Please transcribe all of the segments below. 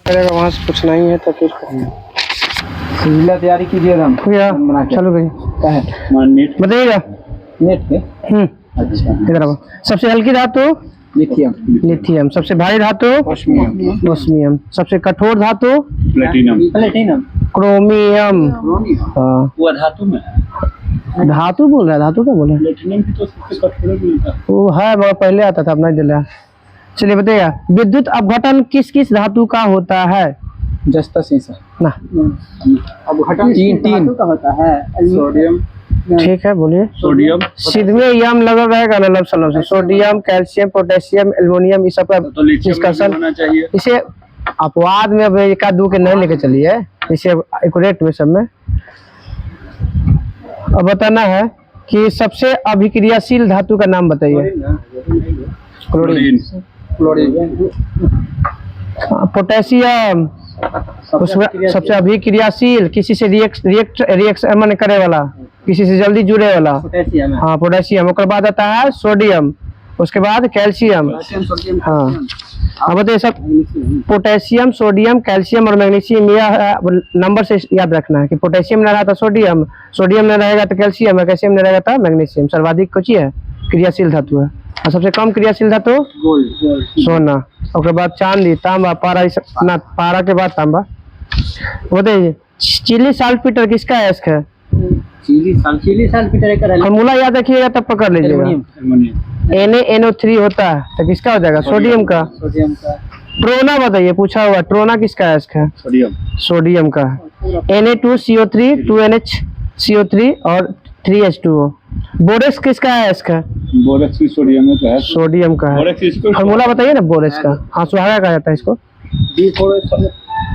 करेगा वहाँ से कुछ नहीं है तो फिर सिविल तैयारी कीजिए हम भैया चलो भाई नेट बताइएगा नेट के अच्छा इधर आओ। सबसे हल्की धातु लिथियम लिथियम, सबसे भारी धातु ऑस्मियम ओस्मियम, सबसे कठोर धातु प्लेटिनम क्रोमियम। हाँ वो धातु में धातु बोल रहा है, धातु क्या बोल रहा है? प्लेटिनम की तो सबसे कठोर मिलता है वो है मगर पहले आता था, अब नहीं दिला। चलिए बताइएगा विद्युत अपघटन किस किस धातु का होता है? जस्ता सीसा ना अपघटन तीन का होता है सोडियम ठीक है बोलिए। सोडियम सिद्ध में यम लगा रहेगा ना लब सलब से। सोडियम, कैल्शियम, पोटेशियम, एल्युमिनियम, इस सब का तो लिथियम डिस्कशन होना चाहिए। इसे अपवाद में अब एक आध दो के नहीं लेके चलिए, इसे एक्यूरेट में सब में। अब बताना है कि सबसे अभिक्रियाशील धातु का नाम बताइए। क्लोरीन पोटेशियम उसमें सबसे अभिक्रियाशील, किसी से रिएक्शन करे वाला, किसी से जल्दी जुड़े वाला पोटेशियम हाँ पोटेशियम। उसके बाद आता है सोडियम, उसके बाद कैल्शियम। हाँ अब बताइए सब पोटेशियम, सोडियम, कैल्शियम और मैग्नीशियम, यह नंबर से याद रखना है कि पोटेशियम में रहा था सोडियम, सोडियम में रहेगा तो कैल्शियम है, कैल्शियम में रहेगा तो मैग्नीशियम। सर्वाधिक कुछ है क्रियाशील धातु है और सबसे कम क्रियाशील धातु सोना। उसके बाद चांदी, तांबा, पारा, ना पारा के बाद तांबा। बताइए चिली साल्टपीटर किसका है? इसका चिली साल्टपीटर का फॉर्मूला याद रखिएगा तब पकड़ लीजिएगा। NaNO3 होता है तो किसका हो जाएगा? सोडियम का। ट्रोना बताइए, पूछा हुआ ट्रोना किसका है? इसका सोडियम का। Na2CO3 2NHCO3 और 3H2O। बोरेक्स किसका है? इसका बोरेक्स भी सोडियम में है, सोडियम का है। फॉर्मूला बताइए ना बोरेक्स का। हाँ सुहागा कहा जाता है इसको।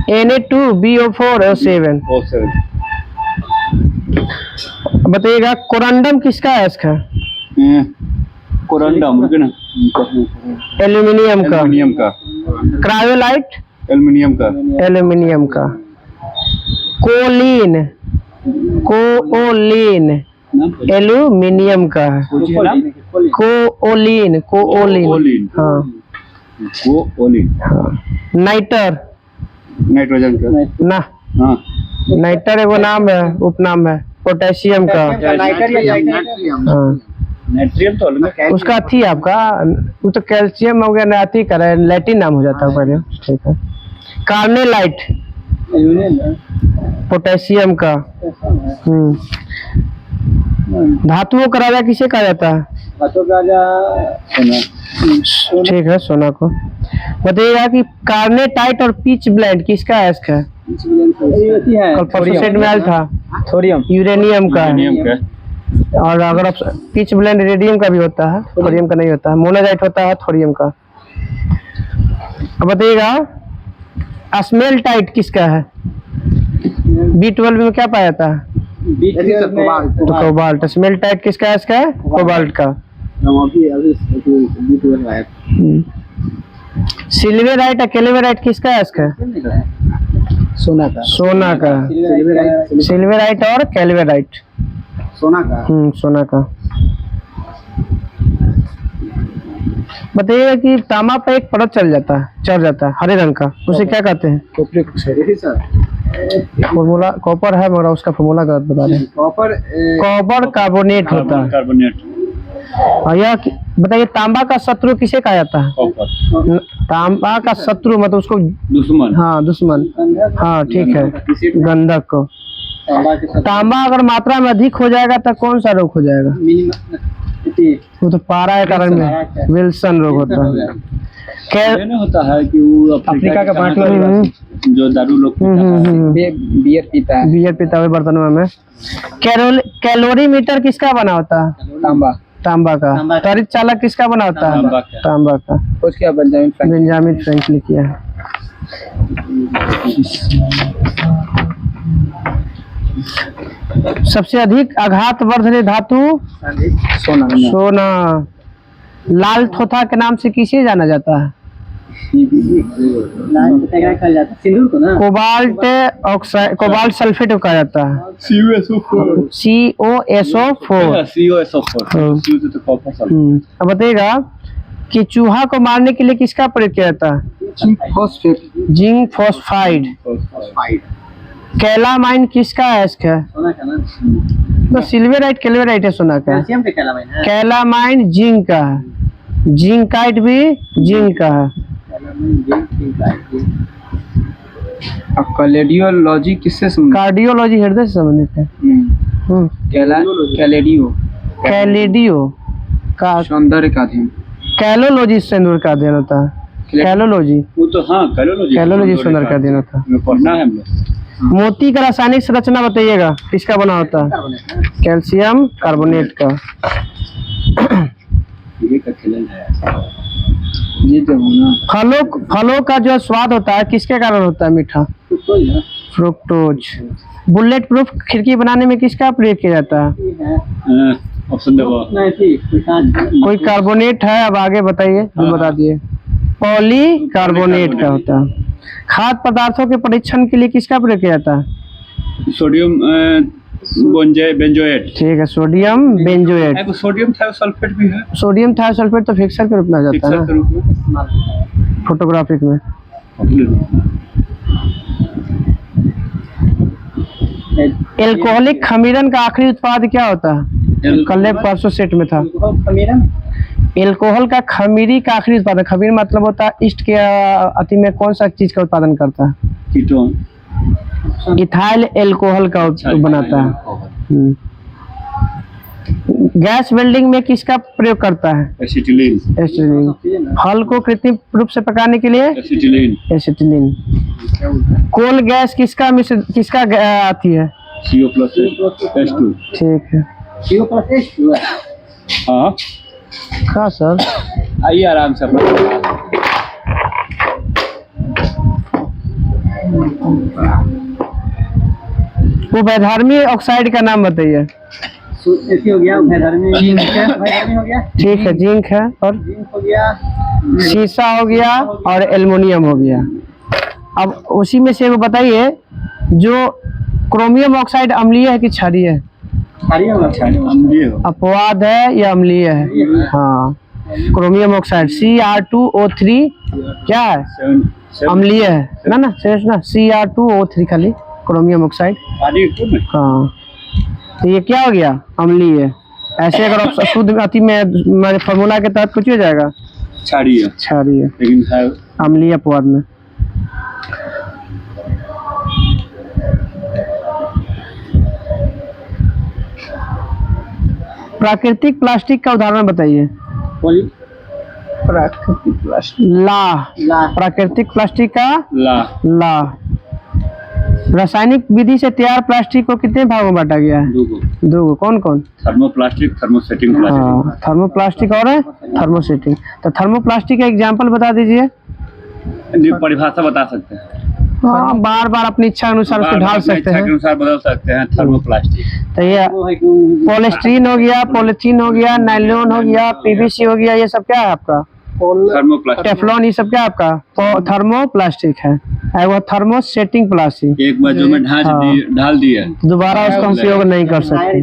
Na2BO4O7। बताइएगा कोरंडम किसका है? इसका कोरंडम एल्यूमिनियम का। क्रायोलाइट एल्यूमिनियम का। कोलिन एल्यूमिनियम का है। कोलिन हाँ। नाइटर नाइट्रोजन का ना नाइटर एगो नाम है, उपनाम है पोटेशियम का। हाँ नाइट्रियम तो अलग उसका थी आपका, वो तो कैल्शियम हो गया ना, अथी का लैटिन नाम हो जाता है पहले। ठीक है कार्नेलाइट पोटेशियम का। धातुओं का राजा किसे कहा जाता है? ठीक है सोना को। बताइएगा कि कार्नेटाइट और पिच ब्लेंड किसका है? इसका कल परसों सेट में आया था थोरियम यूरेनियम का है। और अगर आप पिच ब्लेंड रेडियम का भी होता है, थोरियम का नहीं होता है। मोनोजाइट होता है थोरियम का। अब बताइएगा स्मेल्टाइट किसका है? B12 में क्या पाया जाता है? तो कोबाल्ट। स्मेल्टाइट किसका है? इसका कोबाल्ट का। सिल्वराइट और कैल्वेराइट किसका है? इसका सोना का। सिल्वराइट और कैल्वेराइट सोना का। बताइएगा कि तांबा पे एक परत चढ़ जाता है हरे रंग का, उसे क्या कहते हैं? फॉर्मूला कॉपर है मगर उसका फॉर्मूला गलत बता रहे हैं। कॉपर कार्बोनेट होता है। और यह बताइए तांबा का शत्रु किसे कहा जाता है? तांबा का शत्रु मतलब उसको दुश्मन। हाँ दुश्मन। हाँ ठीक है गंधक को। तांबा अगर मात्रा में अधिक हो जाएगा तो कौन सा रोग हो जाएगा? वो तो पारा के कारण में विल्सन रोग होता है। होता है कि वो अफ्रीका का पार्टनर जो दारू लोग बियर पीता है बर्तनों में। कैलोरीमीटर किसका बना होता है? तांबा का। त्वरित चालक किसका बना होता है? तांबा का। उसके बेंजामिन फ्रैंकलिन किया है। सबसे अधिक आघात वर्धक धातु सोना। लाल थोथा के नाम से किसे जाना जाता है? कोबाल्ट ऑक्साइड, कोबाल्ट सल्फेट को कहा जाता है COSO4। अब बताइएगा कि चूहा को मारने के लिए किसका प्रयोग किया जाता है? Zinc phosphide. कैलामाइन किसका है इसका? तो सिल्वराइट कैल्वराइट है सोना का। कैलामाइन जिंक का है, जिंकाइट भी जिंक का है। कार्डियोलॉजी किससे कार्डियोलॉजी हृदय से संबंधित है। कैलेडियो का सौंदर्य का अध्ययन। कैलोलॉजी सिंदूर का अध्ययन होता है। कैलोलॉजी वो तो हाँ कैलोलॉजी सुंदर का अध्ययन होता है। पढ़ना है हम लोग। मोती का रासायनिक संरचना बताइएगा, किसका बना होता है? कैल्शियम कार्बोनेट का। ये जो ना फलों का जो स्वाद होता है किसके कारण होता है मीठा? फ्रुक्टोज। बुलेट प्रूफ खिड़की बनाने में किसका प्रयोग किया जाता है? ऑप्शन दो। कोई कार्बोनेट है, अब आगे बताइए जो बता दिए। पॉलीकार्बोनेट का होता है। खाद्य पदार्थों के परीक्षण के लिए किसका प्रयोग किया जाता है? Sodium benzoate. ठीक है, सोडियम बेंजोएट। सोडियम थायोसल्फेट भी है। सोडियम थायोसल्फेट तो फिक्सर के रूप में आ जाता है ना फोटोग्राफिक में। एल्कोहलिक खमीरन का आखिरी उत्पाद क्या होता है? कल परसों सेट में था। एल्कोहल का खमीरी का आखिरी उत्पादन। खमीर मतलब होता है ईस्ट के अति में कौन सा चीज का उत्पादन करता है? कीटोन। इथाइल एल्कोहल का बनाता है। गैस वेल्डिंग में किसका प्रयोग करता है? एसिटिलीन। एसिटिलीन। फल को कृत्रिम रूप से पकाने के लिए एसिटिलीन। एसिटिलीन। कोल गैस किसका आती है? CO+H2। ठीक है। CO+H2 है। हाँ हाँ सर, आइए आराम से वो वैधार्मी ऑक्साइड का नाम बताइए। हो गया जिंक हो गया। ठीक है, जिंक है और जिंक हो गया, शीशा हो गया और एल्युमिनियम हो गया। अब उसी में से वो बताइए, जो क्रोमियम ऑक्साइड अम्लीय है कि क्षारीय है? अपवाद है या अम्लीय है? हाँ, क्रोमियम ऑक्साइड Cr2O3 क्या है? अम्लीय है ना शेष ना। Cr2O3 खाली क्रोमियम ऑक्साइड। हाँ, तो ये क्या हो गया? अम्लीय है। ऐसे अगर आप शुद्ध अति में फॉर्मूला के तहत कुछ हो जाएगा क्षारीय, लेकिन अम्लीय अपवाद में। प्राकृतिक प्लास्टिक का उदाहरण बताइए। प्राकृतिक प्लास्टिक। प्राकृतिक प्लास्टिक का ला। रासायनिक विधि से तैयार प्लास्टिक को कितने भागों में बांटा गया है? दो। कौन कौन? Thermoplastic, thermosetting plastic. थर्मोप्लास्टिक और थर्मोसेटिंग। तो थर्मोप्लास्टिक का एग्जाम्पल बता दीजिए। परिभाषा बता सकते हैं। हाँ, बार बार अपनी इच्छा अनुसार उसको ढाल सकते हैं, अनुसार बदल सकते हैं। थर्मोप्लास्टिक तो ये पॉलिस्टीरीन हो गया, पॉलिथीन हो गया, नायलॉन हो गया, PVC हो गया, ये सब क्या है आपका? टेफ्लॉन, ये सब क्या आपका? थर्मोप्लास्टिक है। वो थर्मोसेटिंग प्लास्टिक। एक बार जो में ढाल दिया दोबारा उसका उपयोग नहीं कर सकते।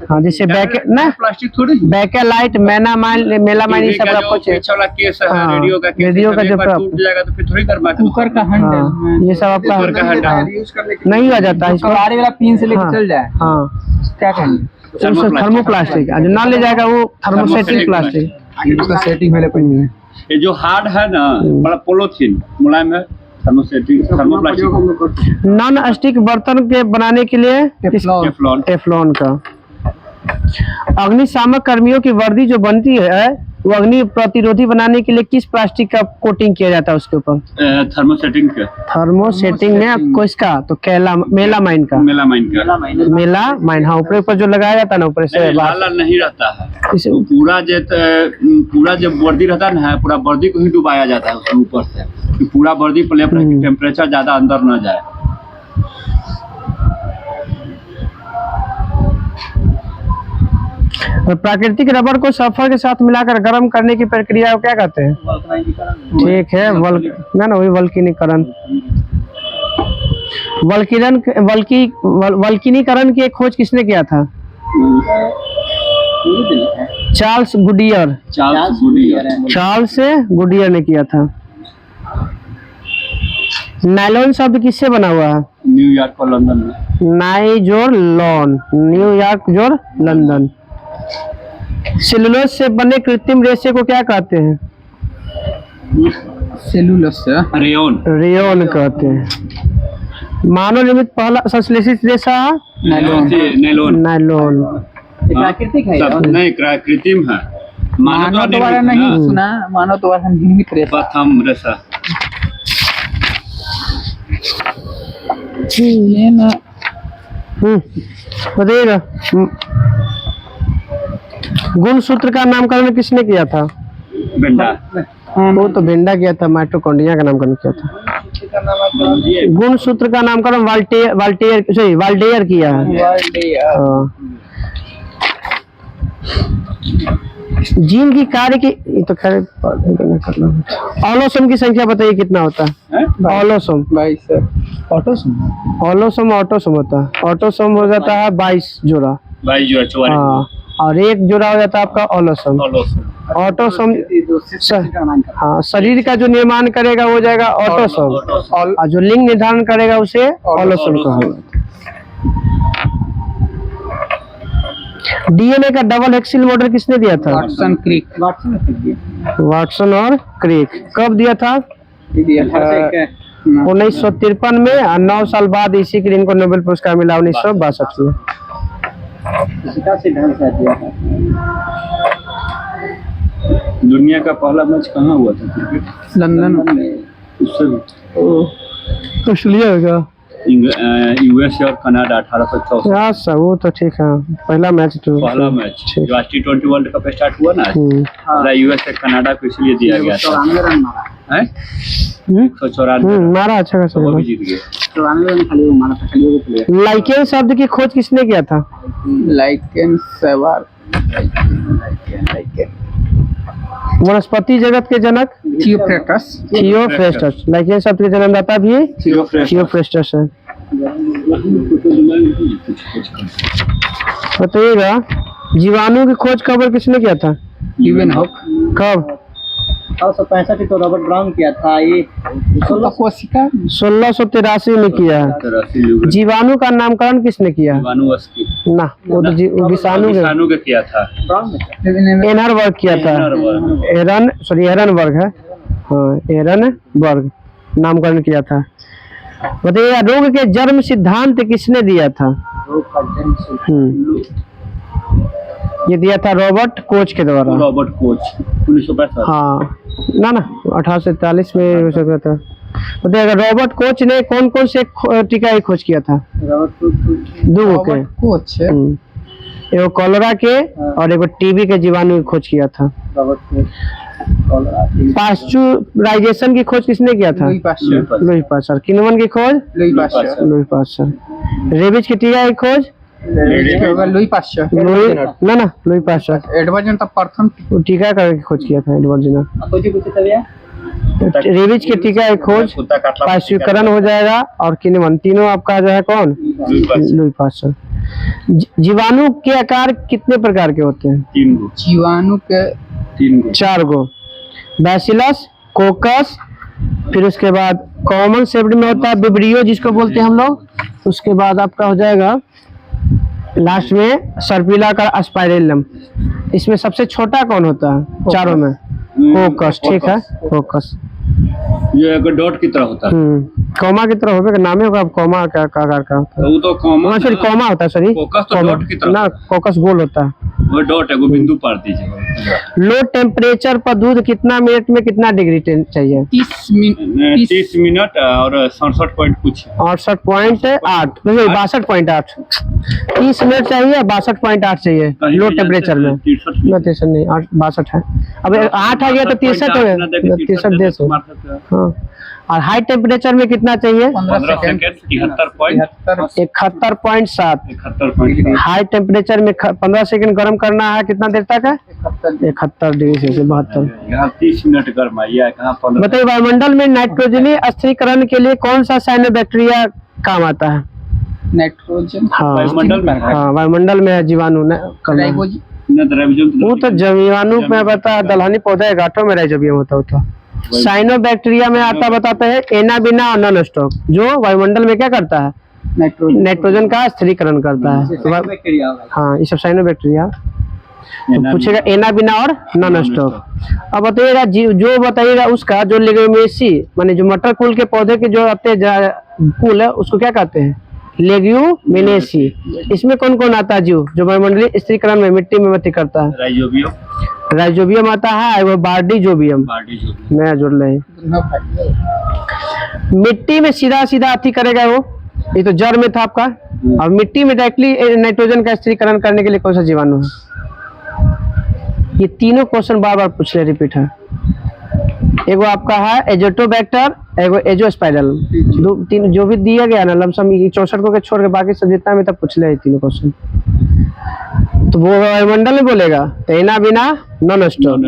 हाँ, जैसे प्लास्टिक थोड़ी बैकेलाइट, मेलामाइन, ये सब आपको रेडियो का जो टूट जाएगा तो फिर थोड़ी कर पाते। कुकर का हैंडल, ये सब आपका नहीं आ जाता है। इसको आड़े वाला पिन से लेकर चल जाए। हाँ, क्या कहेंगे? थर्मोप्लास्टिक। जो ना ले जाएगा वो थर्मोसेटिंग प्लास्टिक। उसका सेटिंग पहले ये जो हार्ड है ना, बड़ा पोलोथीन मुलायम है। थर्मोप्लास्टिक। नॉन स्टिक बर्तन के बनाने के लिए टेफ्लॉन का। अग्निशामक कर्मियों की वर्दी जो बनती है वो अग्नि प्रतिरोधी बनाने के लिए किस प्लास्टिक का कोटिंग किया जाता है उसके ऊपर? थर्मोसेटिंग में किसका? तो मेलामाइन का। मेलामाइन। हाँ, ऊपर जो लगाया जाता है ना, ऊपर से लाल नहीं रहता है। पूरा जब वर्दी रहता है ना, पूरा वर्दी को ही डुबाया जाता है उसके ऊपर से, कि पूरा वर्दी टेम्परेचर ज्यादा अंदर न जाए। प्राकृतिक रबर को सल्फर के साथ मिलाकर गर्म करने की प्रक्रिया को क्या कहते हैं? ठीक है, वही वल्कनीकरण। वल्कनीकरण की खोज किसने किया था? चार्ल्स गुडियर ने किया था। नायलॉन शब्द किससे बना हुआ है? न्यूयॉर्क और लंदन में। नाइजोर लॉन, न्यूयॉर्क जोर लंदन। सेलुलोज से बने कृत्रिम रेशे को क्या कहते हैं? Cellulose rayon. रेयन कहते हैं। मानव निर्मित पहला संश्लेषित रेशा नायलॉन। नायलॉन। प्राकृतिक है सब नहीं कृत्रिम है। मानव द्वारा नहीं सुना, मानव द्वारा निर्मित रेशा। प्रथम रेशा। ये ना बताइएगा। गुणसूत्र का नामकरण किसने किया था? बेंडा। वो तो बेंडा किया था, माइटोकॉन्ड्रिया का नामकरण किया था। गुणसूत्र का नामकरण वाल्टेयर किया है। हाँ। जीन की कार्य की, ये तो खैर ऑलोसोम की संख्या बताइए कितना होता है? ऑलोसोम 22 ऑलोसोम ऑटोसोम होता है। ऑटोसोम हो जाता है 22 जोड़ा। 22 जोड़ा 44। हाँ, और एक जोड़ा हो जाता है आपका ऑलोसोम। ऑटोसोम हाँ, शरीर का जो निर्माण करेगा वो जाएगा ऑटोसोम, और जो लिंग निर्धारण करेगा उसे ऑलोसोम कहा। डीएनए का डबल हेक्सिल मॉडल किसने दिया था? Watson Crick. वाटसन और क्रिक। कब दिया था? 1953 में, और 9 साल बाद इसी के लिए इनको नोबेल पुरस्कार मिला 1962 में। दुनिया का पहला मैच कहाँ हुआ था क्रिकेट? लंदन उससे ऑस्ट्रेलिया का यूएसए और कनाडा 1864। हाँ सर, वो तो ठीक है। पहला मैच तो पहला मैच ठीक। जो आज T20 वर्ल्ड कप स्टार्ट हुआ ना, यूएसए कनाडा को इसलिए दिया गया था। 194 मारा अच्छा खासा। वो भी जीत गए। लाइकेन शब्द की खोज किसने किया था? लाइकेन सवार वनस्पति जगत के जनक थियोफ्रेस्टस। लाइकेन शब्द के जन्मदाता भी थियोफ्रेस्टस है। बताइएगा, जीवाणु की खोज कब और किसने किया था? कब? 1865 तो रॉबर्ट ब्राउन किया था। ये 1683 में किया है। जीवाणु का नामकरण किसने किया? ना, वो तो विषाणु का किया था। एरनबर्ग किया था। एरनबर्ग है। हाँ, एरनबर्ग नामकरण किया था। बताइए, रोग के जन्म सिद्धांत किसने दिया था? ये दिया था रॉबर्ट कोच के द्वारा। Robert Koch 1965। हाँ, ना 1843 में हो सकता था। बताइए, रॉबर्ट कोच ने कौन कौन से टीका की खोज किया था? दो के कोच एगो कॉलरा के और एगो टीबी के जीवाणु की खोज किया था। पाश्चुराइजेशन की खोज किसने किया था? Louis Pasteur. किण्वन की खोज? Louis pasture. रेबीज की टीका की खोज? Louis Pasteur. Louis Pasteur. एडवर्जन तो प्रथम टीका करके खोज किया था एडवर्जन। रेबीज के टीका की खोज पाश्चुकरण हो जाएगा, और किण्वन, तीनों आपका जो है कौन? Louis Pasteur. जीवाणु के आकार कितने प्रकार के होते हैं? 3 गो। जीवाणु के 3 गो। 4 गो। बैसिलस, कोकस, फिर उसके बाद कॉमन शेप्ड में होता है विब्रियो जिसको बोलते हैं हम लोग। उसके बाद आपका हो जाएगा लास्ट में सर्पिला का अस्पाइरेलम। इसमें सबसे छोटा कौन होता है चारों में? कोकस। ठीक है, कोकस। ये एक डॉट की तरह होता है। कॉमा की तरह होगा, नाम होगा कॉमा क्या आकार का होता है? वो तो कॉमा। सॉरी, कॉमा होता है। सॉरी, कोकस तो डॉट की तरह ना, कोकस गोल होता है। वो डॉट है, वो बिंदु पार दीजिए। लो टेम्परेचर पर दूध कितना मिनट में कितना डिग्री चाहिए? 30 मिनट और 67 पॉइंट कुछ 68.8 62.8। 30 मिनट चाहिए, 62.8 चाहिए लो टेम्परेचर में। 63 नहीं, 62 है। अब 8 आ गया तो 63 हो गया। 63 दे सो। हाँ, और हाई टेम्परेचर में कितना चाहिए? 15 सेकंड 71.7। हाई टेम्परेचर में 15 सेकंड गर्म करना है। कितना देर तक है? 71 डिग्री सेल्सियस 72। यहाँ 30 मिनट गर्म है। कहाँ 15? बताइए, वायुमंडल में नाइट्रोजनीय स्थिरीकरण के लिए कौन सा साइनोबैक्टीरिया काम आता है? नाइट्रोजन। हाँ, वायुमंडल में। हाँ, वायुमंडल में जीवाणु वो तो जीवाणु में बता दलहनी पौधा है, गांठों में राइजोबियम होता है। साइनोबैक्टीरिया में आता बताते हैं एनाबिना और नॉन स्टॉप, जो वायुमंडल में क्या करता है, नाइट्रोजन का स्थिरीकरण करता है। हाँ, ये सब साइनोबैक्टीरिया। तो पूछेगा एनाबिना और नॉन स्टॉप। अब बताइएगा जो बताइएगा उसका जो लेग्यूमिनेसी माने जो मटर कुल के पौधे के जो आते कुल है उसको क्या कहते हैं, लेग्यूमिनेसी। इसमें कौन कौन आता है जीव जो वायुमंडलीय स्थिरीकरण में मिट्टी में मती करता है, राइजोबियम आता है, वो बार्डीजोबियम नया जुड़ रहे हैं। मिट्टी में सीधा सीधा अति करेगा वो, ये तो जड़ में था आपका। और मिट्टी में डायरेक्टली नाइट्रोजन का स्थिरीकरण करने के लिए कौन सा जीवाणु है? ये तीनों क्वेश्चन बार बार पूछ ले, रिपीट है। एगो आपका है एजोटोबैक्टर, एगो एजोस्पाइरल, दो तीन जो भी दिया गया ना लमसम 64 को के छोड़ के बाकी सब जितना में तब पूछ ले तीनों क्वेश्चन। तो वो वायुमंडल में बोलेगा तो एनाबिना नॉन स्टॉप,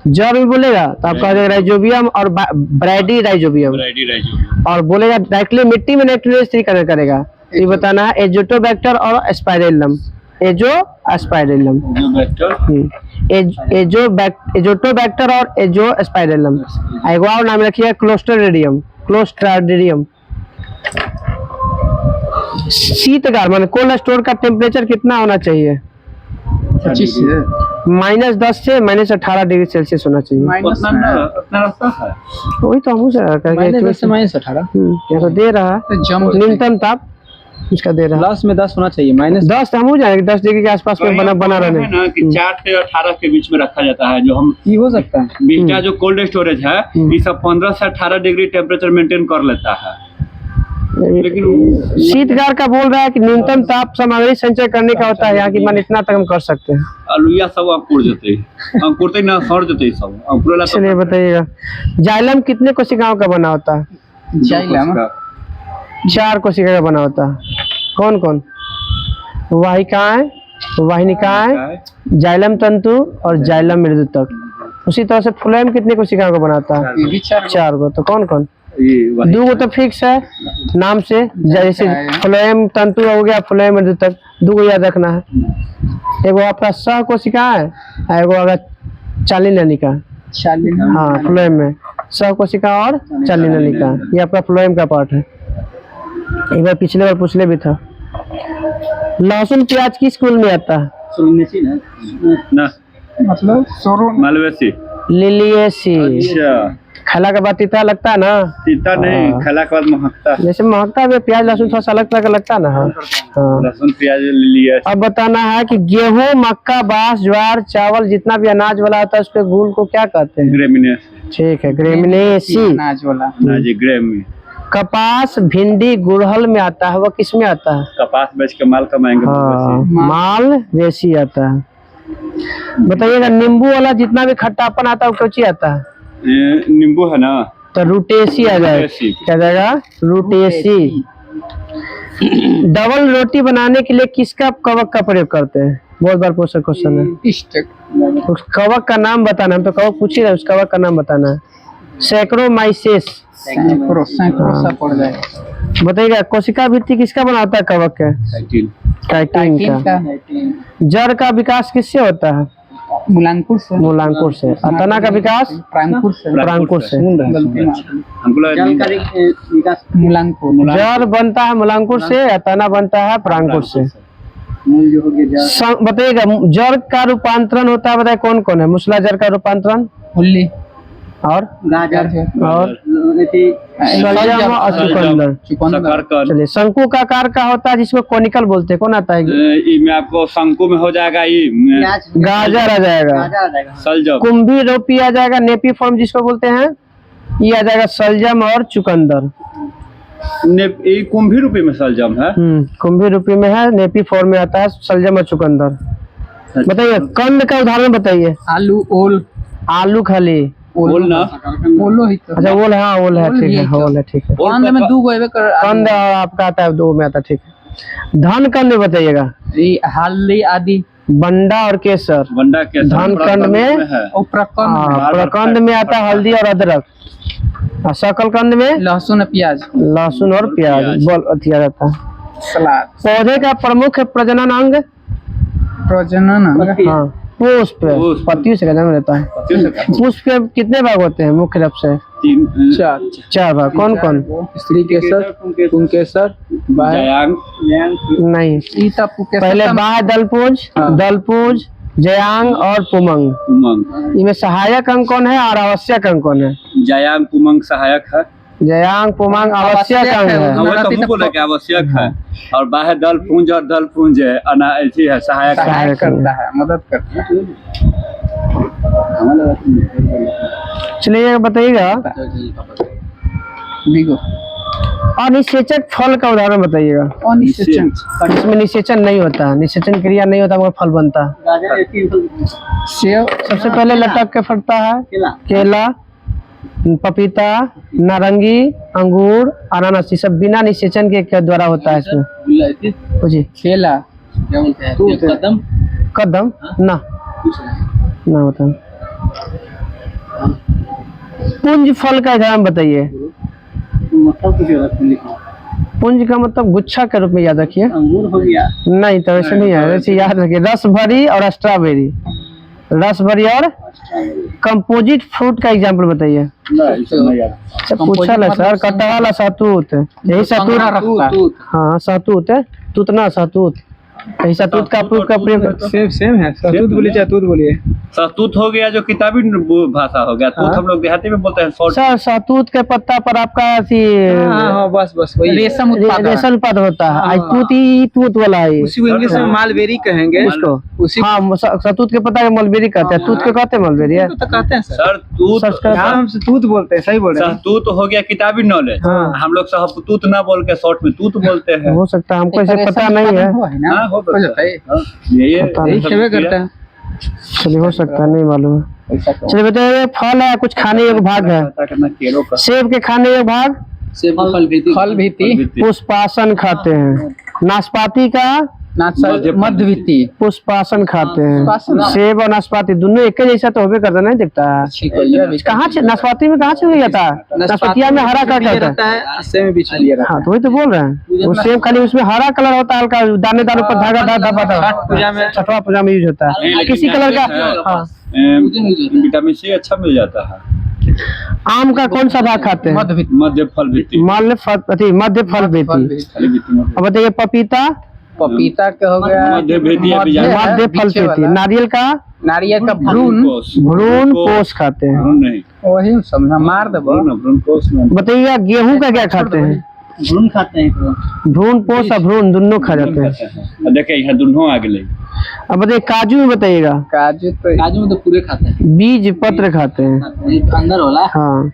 जड़ में बोलेगा तो आपका हो जाएगा राइजोबियम और ब्राइडी राइजोबियम, और बोलेगा डायरेक्टली मिट्टी में नाइट्रोजन स्थिरीकरण करेगा। ये बताना है एजोटोबैक्टर और स्पाइरेलम, एजोस्पाइरेलम, एजोटोबैक्टर और एजोस्पाइरेलम। एक और नाम रखिएगा क्लोस्ट्राडियम, क्लोस्ट्राडियम। शीतकार माने कोल्ड स्टोर का टेम्परेचर कितना होना चाहिए? 25 -10 से -18 डिग्री सेल्सियस होना चाहिए। वही तो हम -10 से -18 ये तो दे रहा है न्यूनतम ताप इसका दे रहा है। लास्ट में 10 होना चाहिए, -10 हम हो जाएंगे 10 डिग्री के आसपास में बना रहने ना कि 4 से 18 के बीच में रखा जाता है। जो हम ये हो सकता है बीटा जो कोल्ड स्टोरेज है ये सब 15 से 18 डिग्री टेम्परेचर मेंटेन कर लेता है। लेकिन शीतकार का बोल रहा है कि न्यूनतम ताप सामग्री संचय करने का होता है, यहाँ की मान इतना तक हम कर सकते हैं। अलुआ सब अंकुर देते हैं, अंकुरते ना सड़ देते हैं सब अंकुर। चलिए बताइएगा जाइलम कितने कोशिकाओं का बना होता है? जाइलम 4 कोशिका का बना होता है। कौन कौन? वाहिकाएं, वाहिनिकाएं, जाइलम तंतु और जाइलम मृदुतक। उसी तरह से फ्लोएम कितने कोशिकाओं का बनाता है? 4 को। तो कौन कौन? 2 को तो फिक्स है नाम से, जैसे फ्लोएम तंतु हो गया, फ्लोएम मृदुतक, 2 को याद रखना है। एगो आपका सह कोशिका है, एगो अगर चालीनलिका। हाँ, फ्लोएम में सह कोशिका और चालीनलिका, ये आपका फ्लोएम का पार्ट है। एक बार पिछले बार पूछले भी था। लहसुन प्याज किस स्कूल में आता है? ना मतलब मालवेसी, लिलिएसी। अच्छा, खला के बाद तीता लगता है ना? तीता नहीं, खला के बाद महकता। जैसे महकता है प्याज लहसुन थोड़ा सा अलग तरह का लगता है ना। हाँ, लहसुन प्याज लिया। अब बताना है कि गेहूं, मक्का, बांस, ज्वार, चावल जितना भी अनाज वाला होता है उसके गुल को क्या कहते हैं? ग्रेमिनेसी। ठीक है, ग्रेमिनेसी अनाज वाला। ना जी, ग्रेमी। कपास, भिंडी, गुड़हल में आता है, वो किस में आता है? कपास बेच के माल कमाएंगे। हाँ, माल रेसी आता है। बताइएगा नींबू वाला जितना भी खट्टापन आता है वो कौची आता है? नींबू है ना, तो रूटेसी आ जाएगा। क्या जाएगा? रूटेसी। डबल रोटी बनाने के लिए किसका कवक का प्रयोग करते हैं? बहुत बार पूछा क्वेश्चन है। उस कवक का नाम बताना, हम तो कवक पूछ ही रहे, उस कवक का नाम बताना है। सैक्रोमाइसेस। पड़ जाएगा। बताइएगा कोशिका भित्ति किसका बनाता है? कवक का, काइटिन का। जड़ का विकास किससे होता है? मूलांकुर से। मूलांकुर से। और तना का विकास? प्रांकुर से। प्रांकुर से। मूलांकुर। जड़ बनता है मूलांकुर से, और तना बनता है प्रांकुर से। बताइएगा जड़ का रूपांतरण होता है, बताइए कौन कौन है? मूसला जड़ का रूपांतरण? फुल्ली और गाजर और सलजम और चुकंदर। चलिए शंकु का आकार का होता है जिसको कोनिकल बोलते हैं, कौन आता है? में आपको शंकु में हो जाएगा ये गाजर आ जाएगा, सलजम। कुंभी रोपी आ जाएगा, नेपी फॉर्म जिसको बोलते हैं, ये आ जाएगा सलजम और चुकंदर। कुंभी रूपी में सलजम है। कुंभी रूपी में है, नेपी फॉर्म में आता है सलजम और चुकंदर। बताइए कंद का उदाहरण बताइए। आलू, ओल। आलू खाली ओल ना, ओलो ही तो। अच्छा ओल है, हाँ ओल है, ठीक है, ओल है, ठीक है। कंद में 2 गो कंद आपका आता है 2 में आता है, ठीक है। धन कंद बताइएगा। हल्दी आदि। बंडा और केसर। बंडा केसर। धन कंद में प्रकंद में आता है हल्दी और अदरक। और सकल कंद में लहसुन, प्याज। लहसुन और प्याज किया जाता है। सलाद। पौधे का प्रमुख प्रजनन अंग? प्रजनन, हाँ, पुष्प पुष्प। पत्तियों से जन्म लेता है। पुष्प के कितने भाग होते हैं मुख्य रूप से? 4 भाग। कौन कौन? स्त्री केसर, पुंकेसर, जयांग नहीं, सीता पुंकेसर। पहले बाह्य दलपुंज, हाँ। दलपुंज, जयांग और पुमंग। उमंग। इनमें सहायक अंग कौन है और आवश्यक अंग कौन है? जयांग उमंग सहायक है। जयांग पुमंग आवश्यक अंग है। हाँ, वो तो हम बोले कि आवश्यक है। और बाह्य दल पुंज और दल पुंज है ऐसी है सहायक है। सहायक करता है, मदद करता है। चलिए ये बताइएगा, बिगो अनिषेचक फल का उदाहरण बताइएगा। और निषेचन। इसमें निषेचन नहीं होता, निषेचन क्रिया नहीं होता मगर फल बनता है। सेब, सबसे पहले लटक के फटता है केला, पपीता, नारंगी, अंगूर, अनानास। ये सब बिना निषेचन के द्वारा होता है इसमें। जी केला, क्या बोलते हैं, कदम, कदम ना होता। पुंज फल का उदाहरण बताइए। पुंज का मतलब गुच्छा के रूप में याद रखिए। अंगूर हो गया। नहीं तो वैसे नहीं है, वैसे याद रखिए। रस भरी और स्ट्रॉबेरी, रस भरी और कंपोजिट फ्रूट का एग्जाम्पल बताइए। अच्छा पूछा है सर, कटहल, सहतूत, यही सहतूत। हाँ सहतूत है, तूतना सहतूत, यही सहतूत का फ्रूट का प्रयोग। सेम है, सहतूत बोलिए चाहे तूत बोलिए। सहतूत हो गया जो किताबी भाषा हो गया। तूत हम लोग देहाती में बोलते हैं। सर सहतूत के पत्ता पर आपका बस वही रेशम उत्पादन। रेशम उत्पादन होता है। आज तूत ही तूत वाला है। उसी को इंग्लिश में मालबेरी कहेंगे इसको। उसी हाँ सहतूत के पत्ता के मलबेरी कहते हैं, तूत के कहते हैं मलबेरी है। तो कहते हैं सर। सर तूत हम तूत बोलते हैं, सही बोल रहे हैं। सहतूत हो गया किताबी नॉलेज। हाँ। हम लोग सहतूत ना बोल के शॉर्ट में तूत बोलते हैं। हो सकता है, हमको इसे पता नहीं है। हाँ, हो सकता है। पता नहीं। खेवे करता है। चलिए हो सकता है, नहीं मालूम है। चलिए बताइए, फल है कुछ खाने योग्य भाग है। सेब के खाने योग्य भाग फल भीति, पुष्पासन खाते हैं। नाशपाती का मध्यवित्ती, पुष्पासन खाते हैं। पुष्पासन। सेब और नाशपाती दोनों एक ही जैसा तो होबे करता नहीं दिखता है। कहाँ से नाशपाती में कहाँ से हो जाता है? नाशपातिया में हरा कलर रहता है। सेब में बीच लिया रहता हाँ तो वही तो बोल रहे हैं, वो सेब खाली उसमें हरा कलर होता है, हल्का दानेदार ऊपर धागा छठ पूजा में, छठवा पूजा में यूज होता है किसी कलर का। हाँ विटामिन सी अच्छा मिल जाता है। आम का कौन सा भाग खाते हैं? मध्य फल वित्ती। मध्य फल बेटी। अब बताइए पपीता का हो गया मध्य मध्य फल बेटी। नारियल का भ्रूण पोष खाते हैं। नहीं वही समझा, मार दबो। बताइएगा गेहूं का क्या खाते हैं? भ्रूण खाते हैं। भ्रूण पोष और भ्रूण दोनों खा जाते हैं। देखिए यहाँ दोनों आ गए। अब बताइए काजू में बताइएगा। काजू में तो पूरे खाते हैं, बीज पत्र खाते हैं अंदर वाला। हाँ।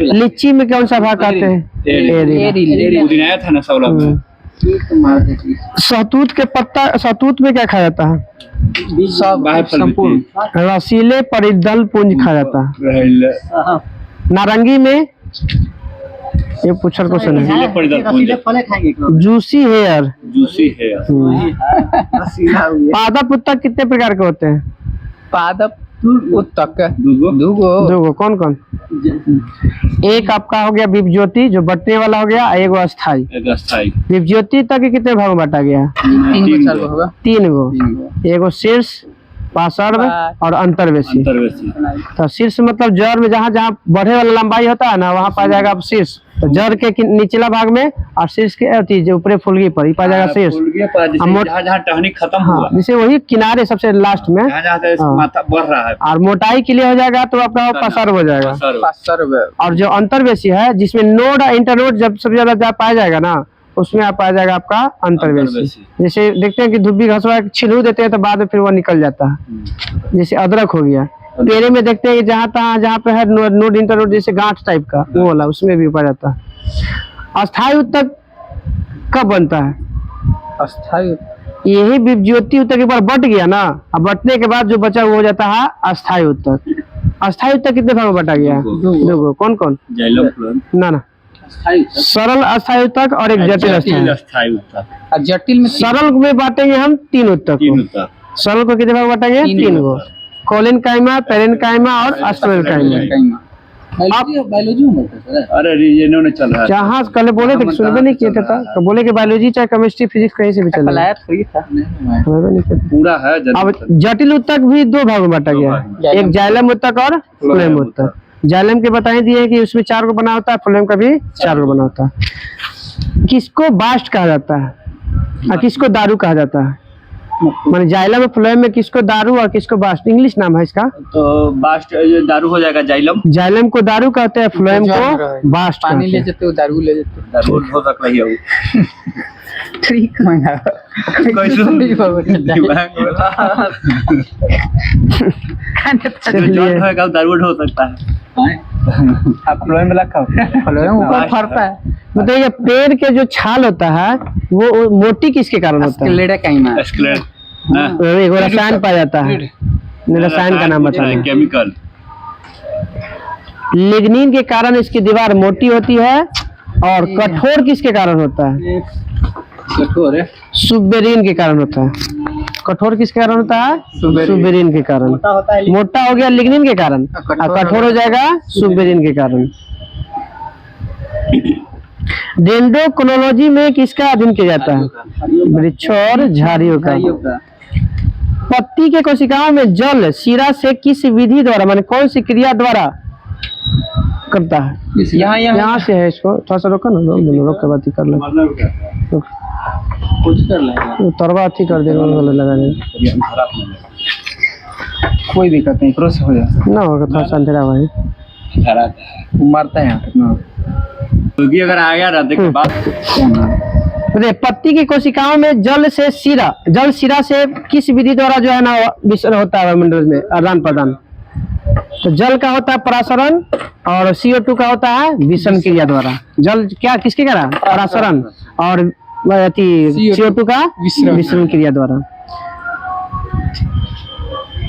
लीची में कौन सा भाग खाते हैं? पुदीना था ना सब। सहतूत के पत्ता, सहतूत में क्या खाया जाता है? संपूर्ण रसीले परिदल पुंज खाया जाता है। नारंगी में ये पूछल क्वेश्चन है। जूसी हेयर। पादप उत्तक कितने प्रकार के होते हैं? पादप उत्तक दो कौन कौन? एक आपका हो गया विप ज्योति जो बटने वाला हो गया, एक अस्थाई। विप ज्योति तक कितने भाग में बांटा गया? 3 गो। एगो शीर्ष, पार्श्व और अंतर्वेशी। तो शीर्ष मतलब जड़ में जहाँ जहाँ बढ़े वाला लंबाई होता है ना, वहाँ पाया जाएगा आप शीर्ष। तो जड़ के निचला भाग में और शीर्ष के जो ऊपरी फुलगी पर ही पाया जाएगा शीर्ष। जहाँ टहनी खत्म हुआ, जैसे वही किनारे सबसे लास्ट में माथा बढ़ रहा है। और मोटाई के लिए हो जाएगा तो आपका पसर्व हो जाएगा। और जो अंतर्वेशी है जिसमें नोड इंटरनोड जब सबसे ज्यादा जहाँ पाया जाएगा ना, उसमें आप पाया जाएगा आपका अंतर्वेशी। जैसे देखते हैं कि धुब्बी घसवा छिलू देते हैं तो बाद में फिर वो निकल जाता है, जैसे अदरक हो गया। पेड़े में देखते हैं कि जहाँ पे है नोड इंटरनोड जैसे गांठ टाइप का वो वाला, उसमें भी पाया जाता है। अस्थायी उत्तक कब बनता है? अस्थायी यही विप ज्योति उत्तक एक बार बट गया ना, अब बटने के बाद जो बचा वो हो जाता है अस्थायी उत्तक। अस्थायी उत्तक कितने भाग में बटा गया है? 2 कौन कौन? ना सरल अस्थायी उत्तक और एक जटिल अस्थायी उत्तक। जटिल में सरल में बांटेंगे हम 3 उत्तक को। सरल को कितने भाग बांटेंगे? 3 गो। कोलिन काइमा, पेरेन काइमा और अस्टोमेन काइमा। बायोलॉजी में होता है सर। अरे रीजनों ने चल रहा है। जहाँ कल बोले थे सुनबे नहीं किए थे तो बोले कि बायोलॉजी चाहे केमिस्ट्री फिजिक्स कहीं से भी चलेगा। फलाया फ्री था। हमें नहीं पता। पूरा है अब जटिल उत्तक भी दो भाग में बांटा गया है, एक जाइलम उत्तक और फ्लोएम उत्तक। जाइलम के बताई दिए कि उसमें 4 को बना होता है, फ्लोएम का भी 4 को बना होता है। किसको बास्ट कहा जाता है और किसको दारू कहा जाता है? माने जाइलम और फ्लोएम में किसको दारू और किसको बास्ट? इंग्लिश नाम है इसका। तो बास्ट ये दारू हो जाएगा जाइलम। जाइलम को दारू कहते हैं, फ्लोएम को बास्ट पानी कहते ले हैं। जाते हो, दारू ले जाते हो। दारू हो सकता है वो। ठीक मंगा चलिए होगा दारू हो सकता है। आप फ्लोएम में रखा फ्लोएम ऊपर फरता है। बताइए पेड़ के जो छाल होता है वो मोटी किसके कारण होता है? स्केलेडा कहीं में एस्केलेट एक रसायन पाया जाता है, रसायन का नाम बता दें। केमिकल। लिग्निन के कारण इसकी दीवार मोटी होती है और कठोर किसके कारण होता है? कठोर है। सुबेरिन के कारण होता है। कठोर किसके कारण होता है? सुबेरिन के कारण। मोटा हो गया लिग्निन के कारण और कठोर हो जाएगा सुबेरिन के कारण। डेंड्रोक्रोनोलॉजी में किसका अध्ययन किया जाता है? वृक्षों और झाड़ियों का। पत्ती के कोशिकाओं में जल शिरा से किस विधि द्वारा, माने कौन सी क्रिया द्वारा करता है? यहाँ से है, इसको थोड़ा सा रोको ना, रोक के बात ही कर लो। कुछ कर लेगा, तरवा अथी कर देगा लगाने, कोई दिक्कत नहीं, क्रॉस हो जाए ना होगा, थोड़ा सा अंधेरा हुआ है। मारता है यहाँ तक ना। क्योंकि अगर आ गया रहते के बाद पत्ती की कोशिकाओं में जल शिरा से किस विधि द्वारा जो है ना विसर्जन होता है मंडल में आदान प्रदान? तो जल का होता है परासरण और CO2 का होता है विसरण क्रिया द्वारा। जल क्या किसके कारण? परासरण और CO2 का विसरण क्रिया द्वारा।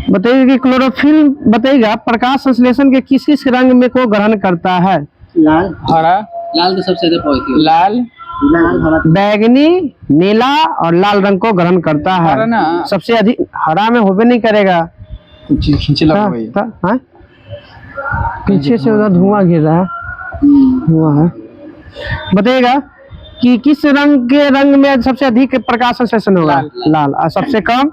बताइए कि क्लोरोफिल बताइएगा प्रकाश संश्लेषण के किस किस रंग में को ग्रहण करता है? लाल, हरा, लाल तो सबसे ज्यादा लाल, बैगनी, नीला और लाल रंग को ग्रहण करता है। सबसे अधिक हरा में होबे नहीं करेगा। खींचे पीछे से उधर धुआं गिर रहा है, धुआं है। बताइएगा कि किस रंग के रंग में सबसे अधिक प्रकाश संश्लेषण होगा? लाल। और सबसे कम?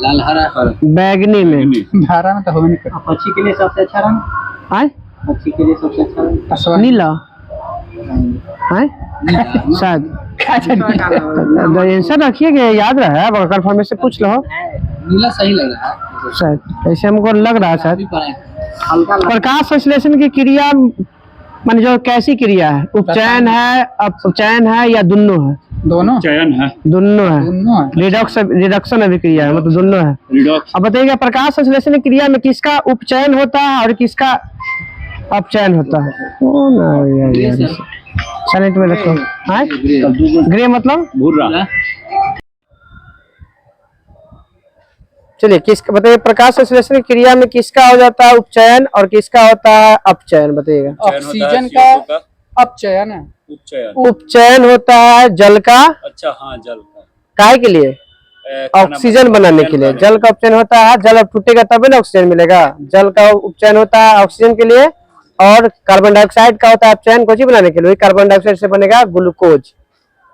लाल, हरा, बैगनी में। हरा में तो हो नहीं करता। पक्षी के लिए सबसे अच्छा रंग आए? पक्षी के लिए सबसे अच्छा रंग नीला है शायद। आंसर रखिए कि याद रहे, अब कंफर्म से पूछ लो। नीला सही लग रहा है शायद, ऐसे हमको लग रहा है शायद। प्रकाश संश्लेषण की क्रिया माने जो कैसी क्रिया है? उपचयन है, अपचयन है या दोनों है? दोनों चयन है, दोनों है। रिडक्शन अभिक्रिया है, मतलब दोनों है। अब बताइएगा प्रकाश संश्लेषण क्रिया में किसका उपचयन होता है और किसका अपचयन होता है? सैलेंट में रखो। ग्रे मतलब भूरा। चलिए किसका बताइए प्रकाश संश्लेषण क्रिया में किसका हो जाता है उपचयन और किसका होता है अपचयन? बताइएगा। ऑक्सीजन का अपचयन है। उपचयन होता है जल का। अच्छा हाँ, जल का। काहे के लिए? ऑक्सीजन बनाने के लिए। जल का उपचयन होता है, जल अब टूटेगा तभी ना ऑक्सीजन मिलेगा। जल का उपचयन होता है ऑक्सीजन के लिए और कार्बन डाइऑक्साइड का होता है अपचयन कोची बनाने के लिए? कार्बन डाइऑक्साइड से बनेगा ग्लूकोज।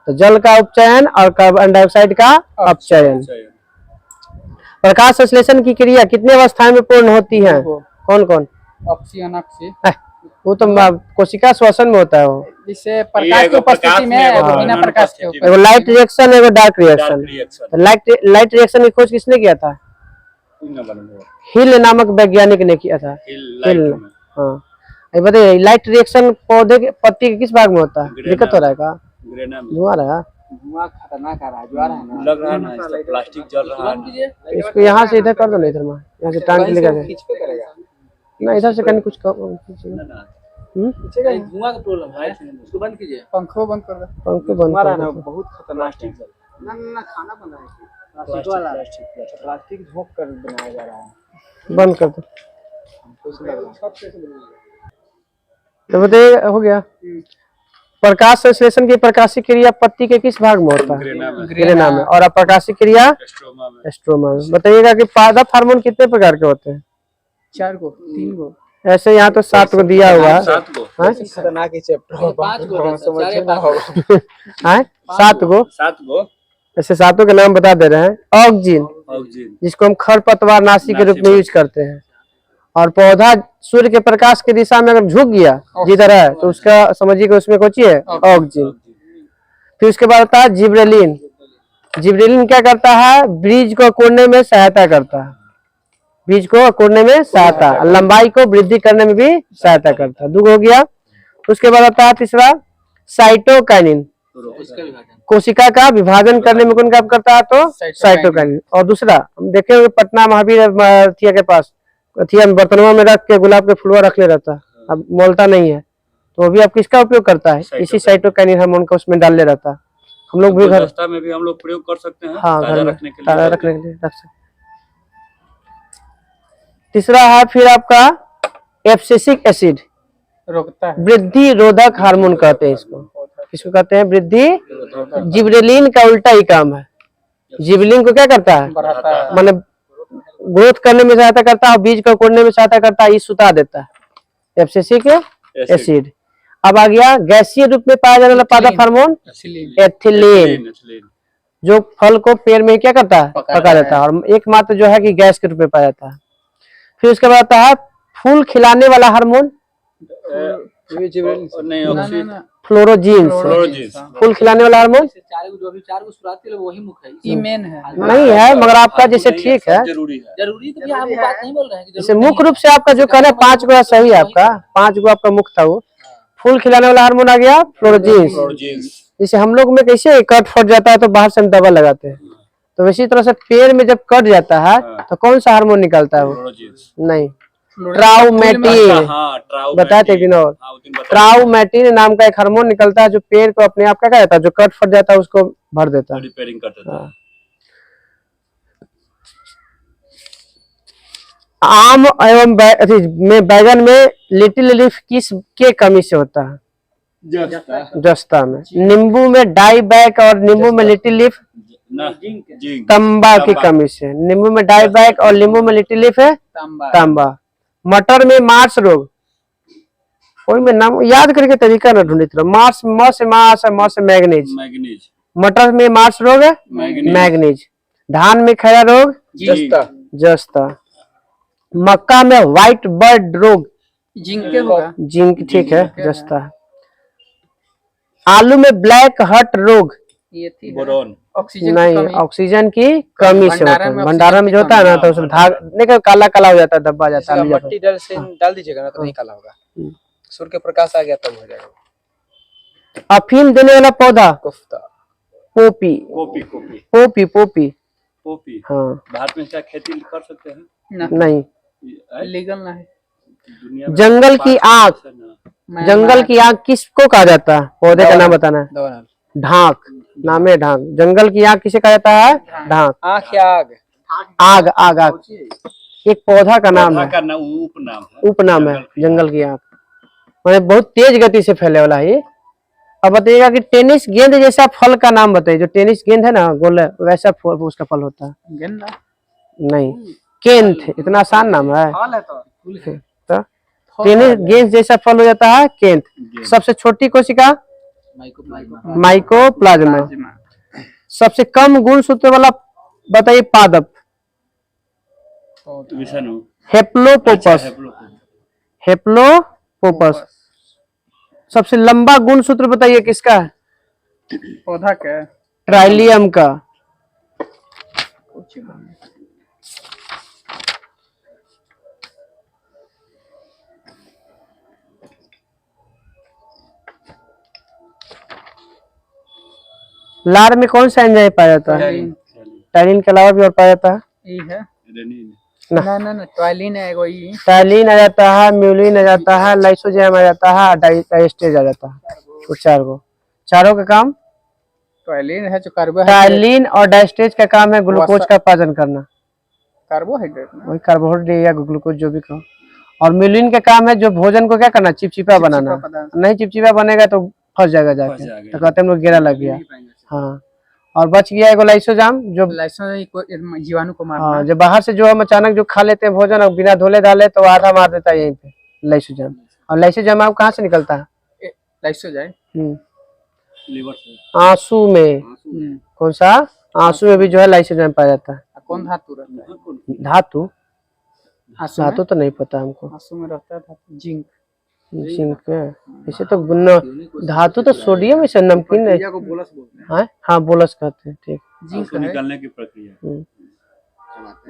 तो जल का उपचयन और कार्बन डाइऑक्साइड का अपचयन। प्रकाश संश्लेषण की क्रिया कितने अवस्थाएं में पूर्ण होती है? कौन कौन? वो तो कोशिका श्वसन में होता है। वो जिससे प्रकाश की उपस्थिति में बिना प्रकाश के एगो लाइट रिएक्शन, एगो डार्क रिएक्शन। लाइट रिएक्शन की खोज किसने किया था? हिल नामक वैज्ञानिक ने किया था। हिल। हाँ, बताइए लाइट रिएक्शन पौधे के पत्ती के किस भाग में होता है? दिक्कत हो रहा है का? धुआं रहा है, धुआं खतरनाक आ रहा है, ज्वार है ना, लग रहा है ना, इसका प्लास्टिक जल रहा है। इसको यहाँ से इधर कर दो ना, इधर में यहाँ से टांग के लेकर ना, इधर से कहीं कुछ धुआं का प्रॉब्लम है, इसको बंद कीजिए, पंखो बंद कर दो, पंखो बंद कर दो। बहुत खतरनाक ना ना खाना बन रहा है, प्लास्टिक वाला प्लास्टिक झोंक कर बनाया जा रहा है, बंद कर दो। तो बताइए हो गया। प्रकाश संश्लेषण की प्रकाशिक क्रिया पत्ती के किस भाग में होता है? ग्रेना में। और अप्रकाशिक क्रिया स्ट्रोमा में। बताइएगा कि पादप हार्मोन कितने प्रकार के होते हैं? 4 को 3 को ऐसे यहाँ तो 7 को दिया हुआ है। 7 को हाँ? खतरनाक ही चैप्टर 5 को समझे ना हो। हाँ? 7 को 7 को ऐसे 7 के नाम बता दे रहे हैं। ऑक्जिन, ऑक्सीजन जिसको हम खरपतवार नाशी के रूप में यूज करते हैं। और पौधा सूर्य के प्रकाश की दिशा में अगर झुक गया जिधर है तो उसका समझिए कि उसमें कौन सी है, ऑक्सीजन। फिर उसके बाद आता है जिब्रेलिन। जिब्रेलिन क्या करता है, बीज को कोड़ने में सहायता करता है, बीज को कोड़ने में सहायता, लंबाई को वृद्धि करने में भी सहायता करता है। 2 हो गया। उसके बाद आता है तीसरा साइटोकाइनिन, कोशिका का विभाजन करने में कौन काम करता है, तो साइटोकाइनिन। और दूसरा हम देखे हुए पटना महावीर अथिया के पास अथिया में बर्तनों में रख के गुलाब के फुलवा रख ले रहता है, अब मोलता नहीं है, तो अभी आप किसका उपयोग करता है, इसी साइटोकाइनिन हार्मोन का उसमें डाल ले रहता है। हम लोग भी घर गुलदस्ता में भी हम लोग प्रयोग कर सकते हैं। हाँ ताजा घर में रखने के लिए ताजा रखने के लिए रख सकते। तीसरा है फिर आपका एब्सिसिक एसिड, रोकता है। वृद्धि रोधक हार्मोन कहते हैं इसको। किसको कहते हैं, वृद्धि। जिब्रेलिन का उल्टा ही काम है। जिब्रेलिन को क्या करता है, बढ़ाता है। मतलब ग्रोथ करने में सहायता करता है और बीज को कोड़ने में सहायता करता है, ये सुता देता है एब्सिसिक एसिड। अब आ गया गैसीय रूप में पाया जाने वाला पादप हार्मोन एथिलीन, जो फल को पेड़ में क्या करता है, पका देता है, और एकमात्र जो है कि गैस के रूप में पाया जाता है। फिर उसके बाद आता है फूल खिलाने वाला हार्मोन नहीं ऑक्सीजन फ्लोरोजीन्स, फूल खिलाने वाला हार्मोन 4 को शुरुआती लोग वही मुख्य है। ई मेन है। नहीं है, मगर आपका जैसे ठीक है, जरूरी है। जरूरी तो भैया हम वो बात नहीं बोल रहे हैं कि जैसे जरूरी मुख्य रूप से आपका जो कहना है 5 गो सही है, आपका 5 गो आपका मुख्य था वो। फूल खिलाने वाला हार्मोन आ गया फ्लोरोजीन्स। जैसे हम लोग में कैसे कट फट जाता है तो बाहर से हम दवा लगाते हैं, तो वैसी तरह से पेड़ में जब कट जाता है तो कौन सा हार्मोन निकलता है वो, नहीं ट्राउमेटिन, बताए थे कि और ट्राउमेटिन नाम का एक हार्मोन निकलता है जो पेड़ को अपने आप क्या कहता है, जो कट फट जाता है उसको भर देता है, रिपेयरिंग कर देता है। आम एवं में बैगन में लिटिल लीफ किस के कमी से होता है, जस्ता में। नींबू में डाई बैक और नींबू में लिटिल लीफ तांबा की कमी से। नींबू में डाई बैक और नींबू में लिटिल लीफ है तांबा। मटर में मार्स रोग, कोई में नाम याद करके तरीका ना ढूंढी तरह। मार्स म से मार्स है, म से मैग्नीज। मटर में मार्स रोग है मैग्नीज। धान में खैरा रोग जस्ता। मक्का में व्हाइट बर्ड रोग जिंक होगा, जिंक, ठीक है जस्ता। आलू में ब्लैक हर्ट रोग, ये थी बोरॉन, ऑक्सीजन नहीं ऑक्सीजन की कमी से होता है। भंडारण में जो होता है ना तो उसमें धाग नहीं काला काला हो जाता है, धब्बा जाता है। मट्टी डाल दीजिएगा ना तो नहीं काला होगा, सूर्य के प्रकाश आ गया तब हो जाएगा। अफीम देने वाला पौधा kofta, Poppy, copy copy Poppy Poppy copy. हाँ भारत में क्या खेती कर सकते हैं? नहीं। लीगल ना है। दुनिया में जंगल की आग, जंगल की आग किसको कहा जाता है, पौधे का नाम बताना है। ढाक, नाम है ढाक। जंगल की आग किसे कहा जाता है, ढाक। आँख या आग, आग आग आग एक पौधा का नाम है, उपनाम है, उपनाम है जंगल की आग। मैंने बहुत तेज गति से फैले वाला है ये। अब बताइएगा कि टेनिस गेंद जैसा फल का नाम बताइए। जो टेनिस गेंद है ना गोल, वैसा उसका फल होता है। गेंदा नहीं, केंथ, इतना आसान नाम है। फल है तो टेनिस गेंद जैसा फल हो जाता है केंथ। सबसे छोटी कोशिका माइकोप्लाज्मा। सबसे कम गुण सूत्र वाला बताइए पादप, विषाणु, हेप्लोपोपस। हेप्लोपोपस। सबसे लंबा गुण सूत्र बताइए किसका है, पौधा का ट्राइलियम का। लार में कौन सा एंजाइम पाया जाता है, टाइलिन के अलावा भी और पाया जाता है। ई है रेनिन, ना ट्वाइलिन है वही। टाइलिन आ जाता है, म्यूलिन आ जाता है, लाइसोजाइम आ जाता है, डाइस्टेज आ जाता है। वो 4 को, चारों का काम। ट्वाइलिन है जो कार्बोहाइड्रेट, टाइलिन और डाइस्टेज का काम है ग्लूकोज का पाचन करना, कार्बोहाइड्रेट ना, वही कार्बोहाइड्रेट या ग्लूकोज जो भी कहो। और म्यूलिन का काम है जो भोजन को क्या करना, चिपचिपा बनाना। नहीं चिपचिपा बनेगा तो फंस जाएगा जाके, तो कहते हैं लोग घेरा लग गया। हाँ, और बच गया एगो लाइसोजाम जो जीवाणु को मारना। हाँ, जो बाहर से जो हम अचानक जो खा लेते हैं भोजन और बिना धोले डाले तो आधा मार देता है यहीं पे, लाइसोजाइम। और लाइसोजाइम आप कहाँ से निकलता है? लाइसोजाइम लीवर से। आंसू में। कौन सा? आंसू में भी जो है लाइसोजाइम पाया जाता है। कौन धातु रहता है? धातु? आंसू में? धातु तो नहीं पता हमको। आंसू में रहता है धातु जिंक। जिंक है। इसे तो धातु तो सोडियम है, नमकीन है। को बोलस बोलते हैं। हाँ हाँ, बोलस कहते हैं। ठीक। जिंक आंसू निकालने की प्रक्रिया।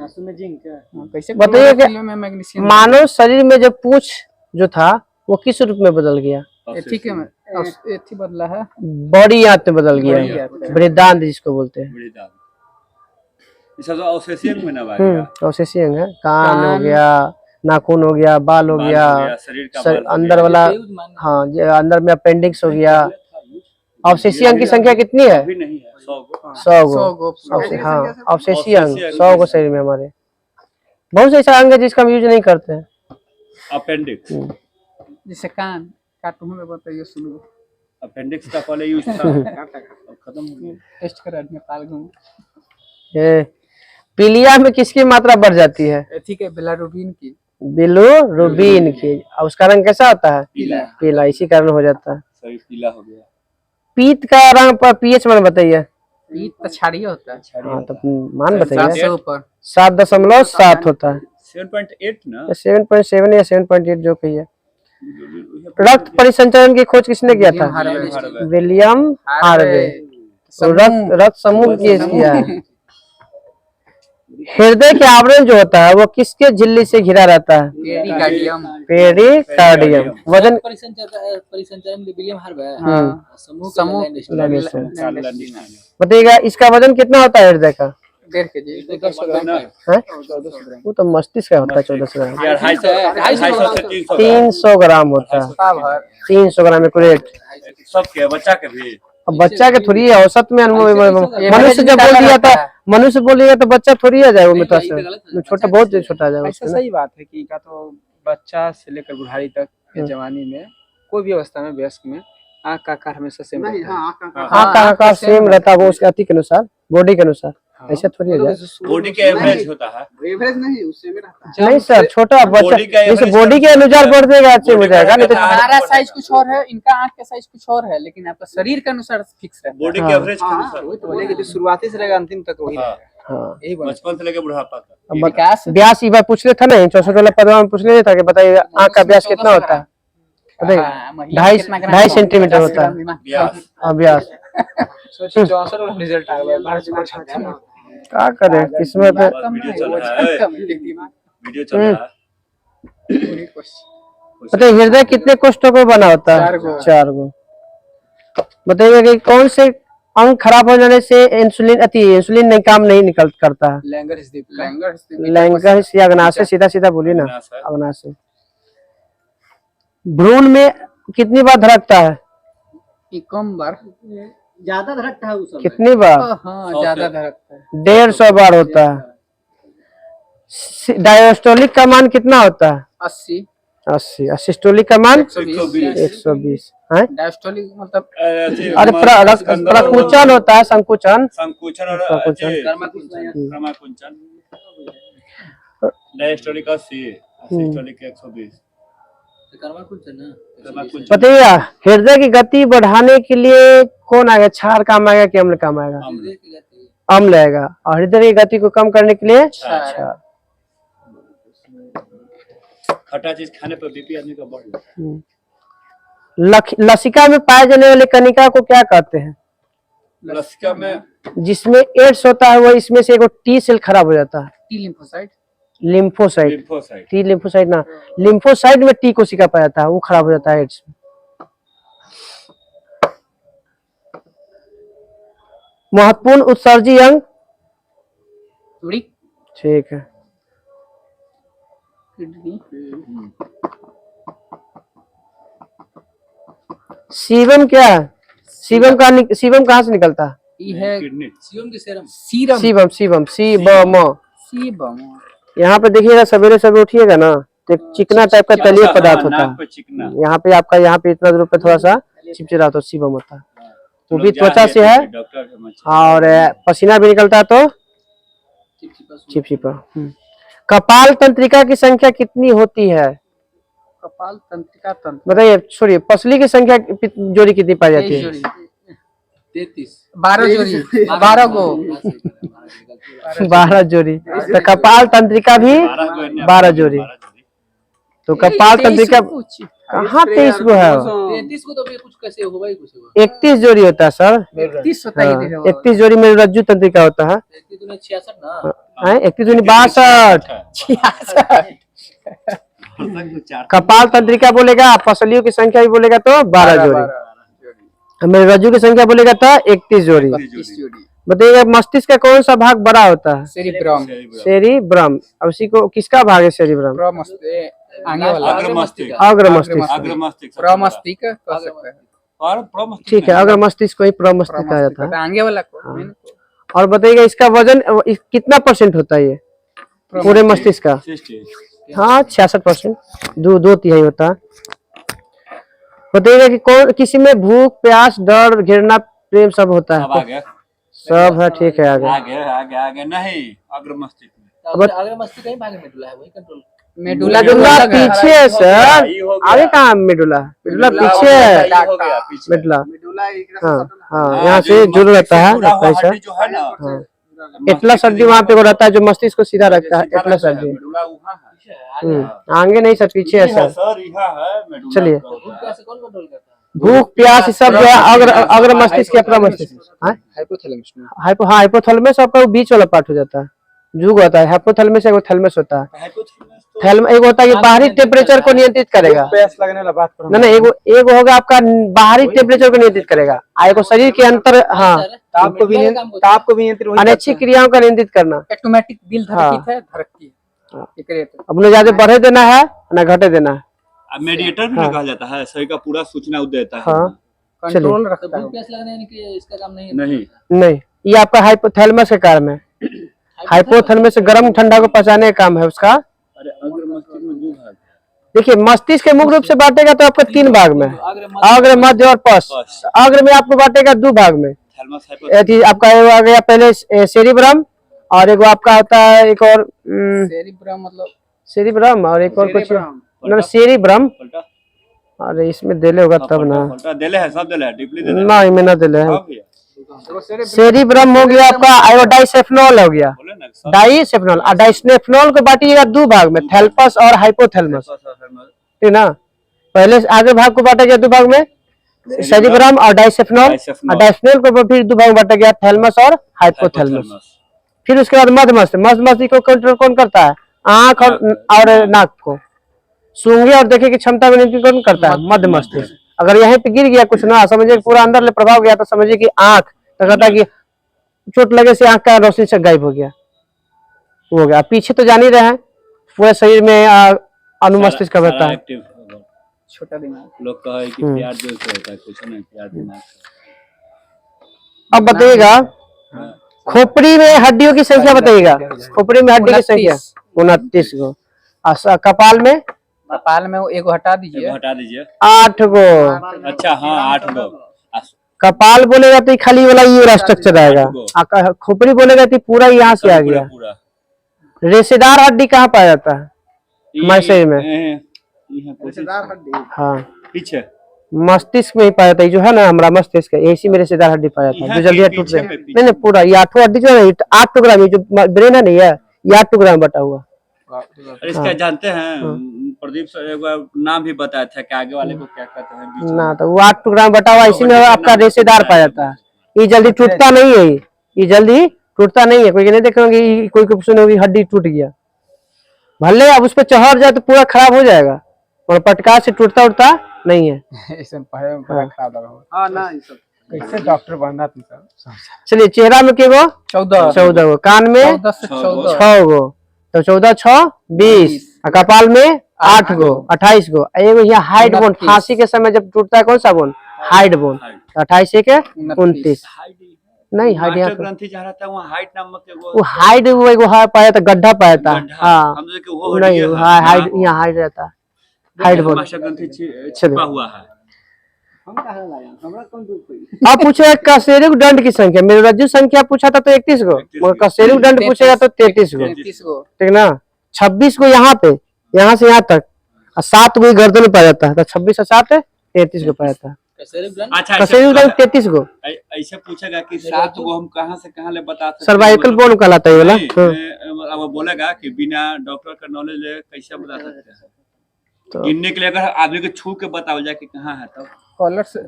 आंसू में जिंक है। कैसे बताइए कि में मैग्नीशियम मानव शरीर में जो पूंछ जो था वो किस रूप में बदल गया? ठीक है, एथी बदला है, बॉडी याद में बदल गया। बृहदान्त्र जिसको बोलते हैं। बृहदान्त्र। इस सब ऑसेसियन में ना आ गया। ऑसेसियन है। कान हो गया, नाखून हो गया, बाल हो गया, शरीर का बाल अंदर वाला। हाँ, ये अंदर में अपेंडिक्स हो गया। ऑब्सेसियन की संख्या कितनी है? अभी नहीं है, 100 गो। हाँ, ऑब्सेसियन 100 गो शरीर में हमारे। बहुत से ऐसा अंग है जिसका हम यूज नहीं करते हैं। अपेंडिक्स। जैसे कान काटू में बताइए, सुनो। अपेंडिक्स का पहले यूज था, अब खत्म हो गया। टेस्ट करा नेपाल घूम। पीलिया में किसकी मात्रा बढ़ जाती है? ठीक है, बिलारुबिन की। बिलिरुबिन की। और उसका रंग कैसा होता है? पीला। इसी कारण हो जाता है। शरीर पीला हो गया। पीत का रंग पर पीएच मान बताइए। पीत तो क्षारीय होता है। हाँ, तो मान बताइए। 7.7 होता है। 7.8 ना? 7.7 या 7.8 जो कही है। रक्त परिसंचरण की खोज किसने किया था? William Harvey. रक्त समूह किया है। हृदय के आवरण जो होता है वो किसके झिल्ली से घिरा रहता है? पेरिकार्डियम। वजन परिसंचरण विलियम हार्वे है। समूह बताइएगा, इसका वजन कितना होता है हृदय का? 1.5 kg। वो तो मस्तिष्क का होता है 1400 ग्राम। 250 से 300 ग्राम होता है। 300 ग्राम एक्यूरेट। सबके, बच्चा के भी। अब बच्चा के थोड़ी है, औसत में मनुष्य जब बोल दिया था, मनुष्य बोलिएगा तो बच्चा थोड़ी आ जाएगा मित्र से। छोटा, बहुत छोटा आ जाएगा। ऐसा सही बात है कि का तो बच्चा से लेकर बुढ़ारी तक या जवानी में कोई भी अवस्था में, वयस्क में आँख का आकार हमेशा सेम रहता है। आँख का आकार सेम रहता है, वो उसके अति के अनुसार, बॉडी के अनुसार। ऐसा थोड़ी हो जाए। बॉडी के एवरेज होता है। एवरेज नहीं, उससे में रहता है। नहीं सर, छोटा बच्चा जैसे बॉडी के अनुसार बढ़ देगा, अच्छे हो जाएगा। नहीं तो हमारा साइज कुछ और है, इनका आँख का साइज कुछ और है, लेकिन आपका शरीर के अनुसार फिक्स है। बॉडी के एवरेज के अनुसार वही तो बोलेंगे, शुरुआती से लेकर अंतिम तक वही रहेगा। हाँ, यही बात। बचपन से लेकर बुढ़ापा तक। विकास व्यास इस बार पूछ ले था ना, 64 वाला पदवा में पूछ ले था कि बताइए आँख का व्यास कितना होता है? बताइए 2.5 सेंटीमीटर होता है व्यास। रिजल्ट आ गया। क्या करे, किस्मत है। वीडियो चल रहा है। बताइए हृदय कितने कोष्ठों को बना होता है? 4 गो। बताइए कि कौन से अंग खराब हो जाने से इंसुलिन नहीं काम नहीं करता है? लैंगर्स या अग्नाशय। सीधा बोलिए ना, अग्नाशय। भ्रूण में कितनी बार धड़कता है? कम बार। ज्यादा धड़कता है उस समय। कितनी बार? हाँ, ज्यादा धड़कता है। 150 बार होता है। डायस्टोलिक का मान कितना होता है? 80। सिस्टोलिक का मान 120। डायस्टोलिक मतलब अरे प्रकुंचन होता है, संकुचन और क्रमाकुंचन। Diastolic 80, systolic 120। बताइए हृदय की गति बढ़ाने के लिए कौन आएगा? क्षार काम आएगा कि अम्ल काम आएगा? अम्ल आएगा। और हृदय की गति को कम करने के लिए क्षार। खट्टा चीज खाने पर बीपी आदमी का बढ़ जाता है। लसिका में पाए जाने वाले कणिका को क्या कहते हैं? लसिका में जिसमें एड्स होता है वो इसमें से एक टी सेल खराब हो जाता है। T lymphocyte. टी लिम्फोसाइट ना, लिम्फोसाइट में टी कोशिका पाया जाता है, वो खराब हो जाता है एड्स में। महत्वपूर्ण उत्सर्जी अंग? ठीक है। सीबम क्या है? सीबम कहाँ से निकलता है? सीबम। यहाँ पे देखिएगा, सवेरे उठिएगा ना तो एक चिकना टाइप का तलीय पदार्थ होता है। यहाँ पे आपका यहाँ दूर पे थोड़ा सा चिपचिपा होता है, सीबम होता है। वो भी त्वचा से है और पसीना भी निकलता है तो चिपचिपा। कपाल तंत्रिका की संख्या कितनी होती है? कपाल तंत्रिका तंत्र बताइए, छोड़िए, पसली की संख्या जोड़ी कितनी पाई जाती है? 12 जोड़ी 12 गो 12 जोड़ी। तो कपाल तंत्रिका भी 12 जोड़ी। तो कपाल तंत्रिका कहाँ 23 गो है? 33 को तो भी कुछ कैसे होगा ही कुछ होगा। 31 जोड़ी होता है सर। 31 होता है ये। 31 जोड़ी में रज्जु तंत्रिका होता है। 66 ना। 31 जोड़ी 62। कपाल तंत्रिका बोलेगा, पसलियों की संख्या भी बोलेगा तो 12 जोड़ी। मेरे रज्जु की संख्या बोलेगा तो 31 जोड़ी। बताइएगा, मस्तिष्क का कौन सा भाग बड़ा होता है? सेरिब्रम। सेरिब्रम। अब उसी को किसका भाग है सेरिब्रम? आगे वाला अग्रमस्तिष्क। प्रमस्तिष्क कह सकते हैं। और प्रमस्तिष्क ठीक है, अगर मस्तिष्क को ही प्रमस्तिष्क कहा जाता है। आगे वाला को हाँ। और बताइएगा, इसका वजन कितना % होता है ये पूरे मस्तिष्क का? 60। हाँ, 66%। दो तिहाई होता है। बताइएगा कि कौन किसी में भूख, प्यास, डर, घृणा, प्रेम सब होता अब आ है? गया। सब है, ठीक है, आगे आगे नहीं, अग्र मस्तिष्क में। अगर मस्ती कहीं भाग मेडुला है, वही कंट्रोल। मेडुला मेडुला पीछे है सर, आगे कहाँ मेडुला? मेडुला पीछे है। हो गया पीछे। मेडुला, मेडुला हाँ हाँ, यहाँ से जुड़ रहता है पैसा। जो है ना, हाँ, एटलस हड्डी वहाँ पे वो रहता है जो मस्तिष्क को सीधा रखता है, एटलस हड्डी। मेडुला वहाँ है। आगे नहीं सर, पीछे है सर। सर यहाँ है मेडुला। चलिए, कैसे कौन कंट्रोल करता है? भूख, प्यास, ये सब जो है अग्र मस्तिष्क या प्रमस्तिष्क। हाइपोथैलेमस में। हाइपोथैलेमस आपका वो बीच वाला पार्ट हो जाता है, जुग होता है। हाइपोथैलेमस एगो थैलेमस होता है। थैलेमस एगो होता है, ये बाहरी टेम्परेचर को नियंत्रित करेगा। प्यास लगने वाला बात पर नहीं, एगो होगा आपका बाहरी टेम्परेचर को नियंत्रित करेगा। एगो शरीर के अंतर, हाँ, ताप को भी नियंत्रित अनैच्छिक क्रियाओं का नियंत्रित करना। ऑटोमेटिक दिल धड़कित है, धड़कती है। अब न ज्यादा बढ़े देना है न घटे देना है। मेडिएटर भी कहा जाता है, शरीर का पूरा सूचना देता है। हाँ, कंट्रोल रखता है। भूख प्यास लगने यानी कि इसका काम नहीं है। नहीं, ये आपका हाइपोथैलेमस का काम है। हाइपोथैलेमस गर्म ठंडा को पचाने का काम है उसका। अरे अग्र मस्तिष्क में दो भाग। देखिए, मस्तिष्क के मुख्य रूप से बांटेगा तो आपका 3 भाग में, अग्र, मध्य और पश्च। अग्र में आपको बांटेगा 2 भाग में। थैलेमस आपका एगो आ गया पहले सेरिब्रम, और एगो आपका होता है एक और सेरिब्रम मतलब सेरिब्रम, और एक और कुछ ना, सेरिब्रम। अरे इसमें देले होगा तब ना, देले है, सब देले है, डीपली देले है। ना इनमें ना देले है। हाँ भैया, सेरिब्रम हो गया आपका, एगो डाइसेफेनॉल हो गया, बोले ना, डाइसेफेनॉल। और डाइसेफेनॉल को बांटिएगा 2 भाग में, थैलेमस और हाइपोथैलेमस, ठीक ना। पहले आगे भाग को बांटा गया 2 भाग में, सेरिब्रम और डाइसेफेनॉल। और डाइसेफेनॉल को फिर 2 भाग में बांटा गया, थैलेमस और हाइपोथैलेमस। फिर उसके बाद मध्य मस्तिष्क को कंट्रोल कौन करता है? आंख और नाक को, सूंघे और देखे की क्षमता में नियंत्रण कौन करता है? मध्य मस्तिष्क। अगर यहीं पे गिर गया कुछ ना, समझिए पूरा अंदर ले प्रभाव गया, तो समझिए कि आंख, तो कहता है कि चोट लगे से आंख का रोशनी से गायब हो गया, वो हो गया। पीछे तो जान ही रहे हैं, पूरे शरीर में अनुमस्तिष्क का रहता है। छोटा दिमाग। लोग कहे कि प्यार दिल से होता है, कुछ नहीं, प्यार दिमाग से। अब बताइएगा, खोपड़ी में हड्डियों की संख्या बताइएगा। खोपड़ी में हड्डी की संख्या 29 गो। कपाल में? कपाल में एगो हटा दीजिए। हटा दीजिए। 8 गो। अच्छा, हाँ, 8 गो। कपाल बोलेगा तो खाली वाला ये स्ट्रक्चर आएगा। खोपड़ी बोलेगा तो पूरा यहाँ से आ गया। रेशेदार हड्डी कहाँ पाया जाता है हमारे शरीर में? रेशेदार हड्डी, हाँ, पीछे मस्तिष्क में ही पाया जाता है, जो है ना हमारा मस्तिष्क है, इसी में रेशेदार हड्डी पाया जाता है, जो जल्दी टूट जाए। नहीं, पूरा ये 8 हड्डी जो है 8 टुकड़ा में, जो ब्रेन है नहीं है, ये 8 टुकड़ा में बटा हुआ। इसका जानते हैं, प्रदीप सर एक नाम भी बताया था कि आगे वाले को क्या कहते हैं ना, तो वो 8 टुकड़ा में बटा हुआ, इसी में आपका रेशेदार पाया जाता है। ये जल्दी टूटता नहीं है, ये जल्दी टूटता नहीं है। कोई नहीं देखेंगे, कोई सुनोगी हड्डी टूट गया, भले अब उस पर चढ़ जाए तो पूरा खराब हो जाएगा, और पटका से टूटता उठता नहीं है। कैसे डॉक्टर बनना तुम सब। चलिए, चेहरा में के गो? 14 गो। कान में 6 गो, तो 14 6 20। कपाल में 8 गो, 28 गो। एगो यहाँ हाइट बोन, फांसी के समय जब टूटता है कौन सा बोन? Height bone. 28 के 29 नहीं, हाइट यहाँ ग्रंथि जहाँ रहता है वहाँ हाइट नामक वो हाइट, वो एगो पाया था, गड्ढा पाया था। हाँ, नहीं, हाइट यहाँ हाइट रहता है, हाइट बोन। छिपा हुआ है। आप पूछेगा कशेरुक दंड की संख्या, मेरे रज्जु संख्या पूछा था तो 31 गो, मगर कशेरुक दंड पूछेगा तो 33 गो, ठीक ना। 26 गो यहाँ पे, यहाँ से यहाँ तक, और 7 को ही गर्दन में पाया जाता है, तो 26 और 7 33 को पाया जाता है। कैसे ग्रंथ? अच्छा कसेरी ग्रंथ 33 को ऐसे पूछेगा कि 7 को हम कहाँ से कहाँ ले बता सकते हैं? सर्वाइकल बोन कहलाता है ये वाला। नहीं, हाँ। अब वो बोलेगा कि बिना डॉक्टर का नॉलेज ले कैसे बता सकते हैं? तो गिनने के लिए अगर आदमी को छू के बताओ जाए कि कहाँ है, तब कॉलर से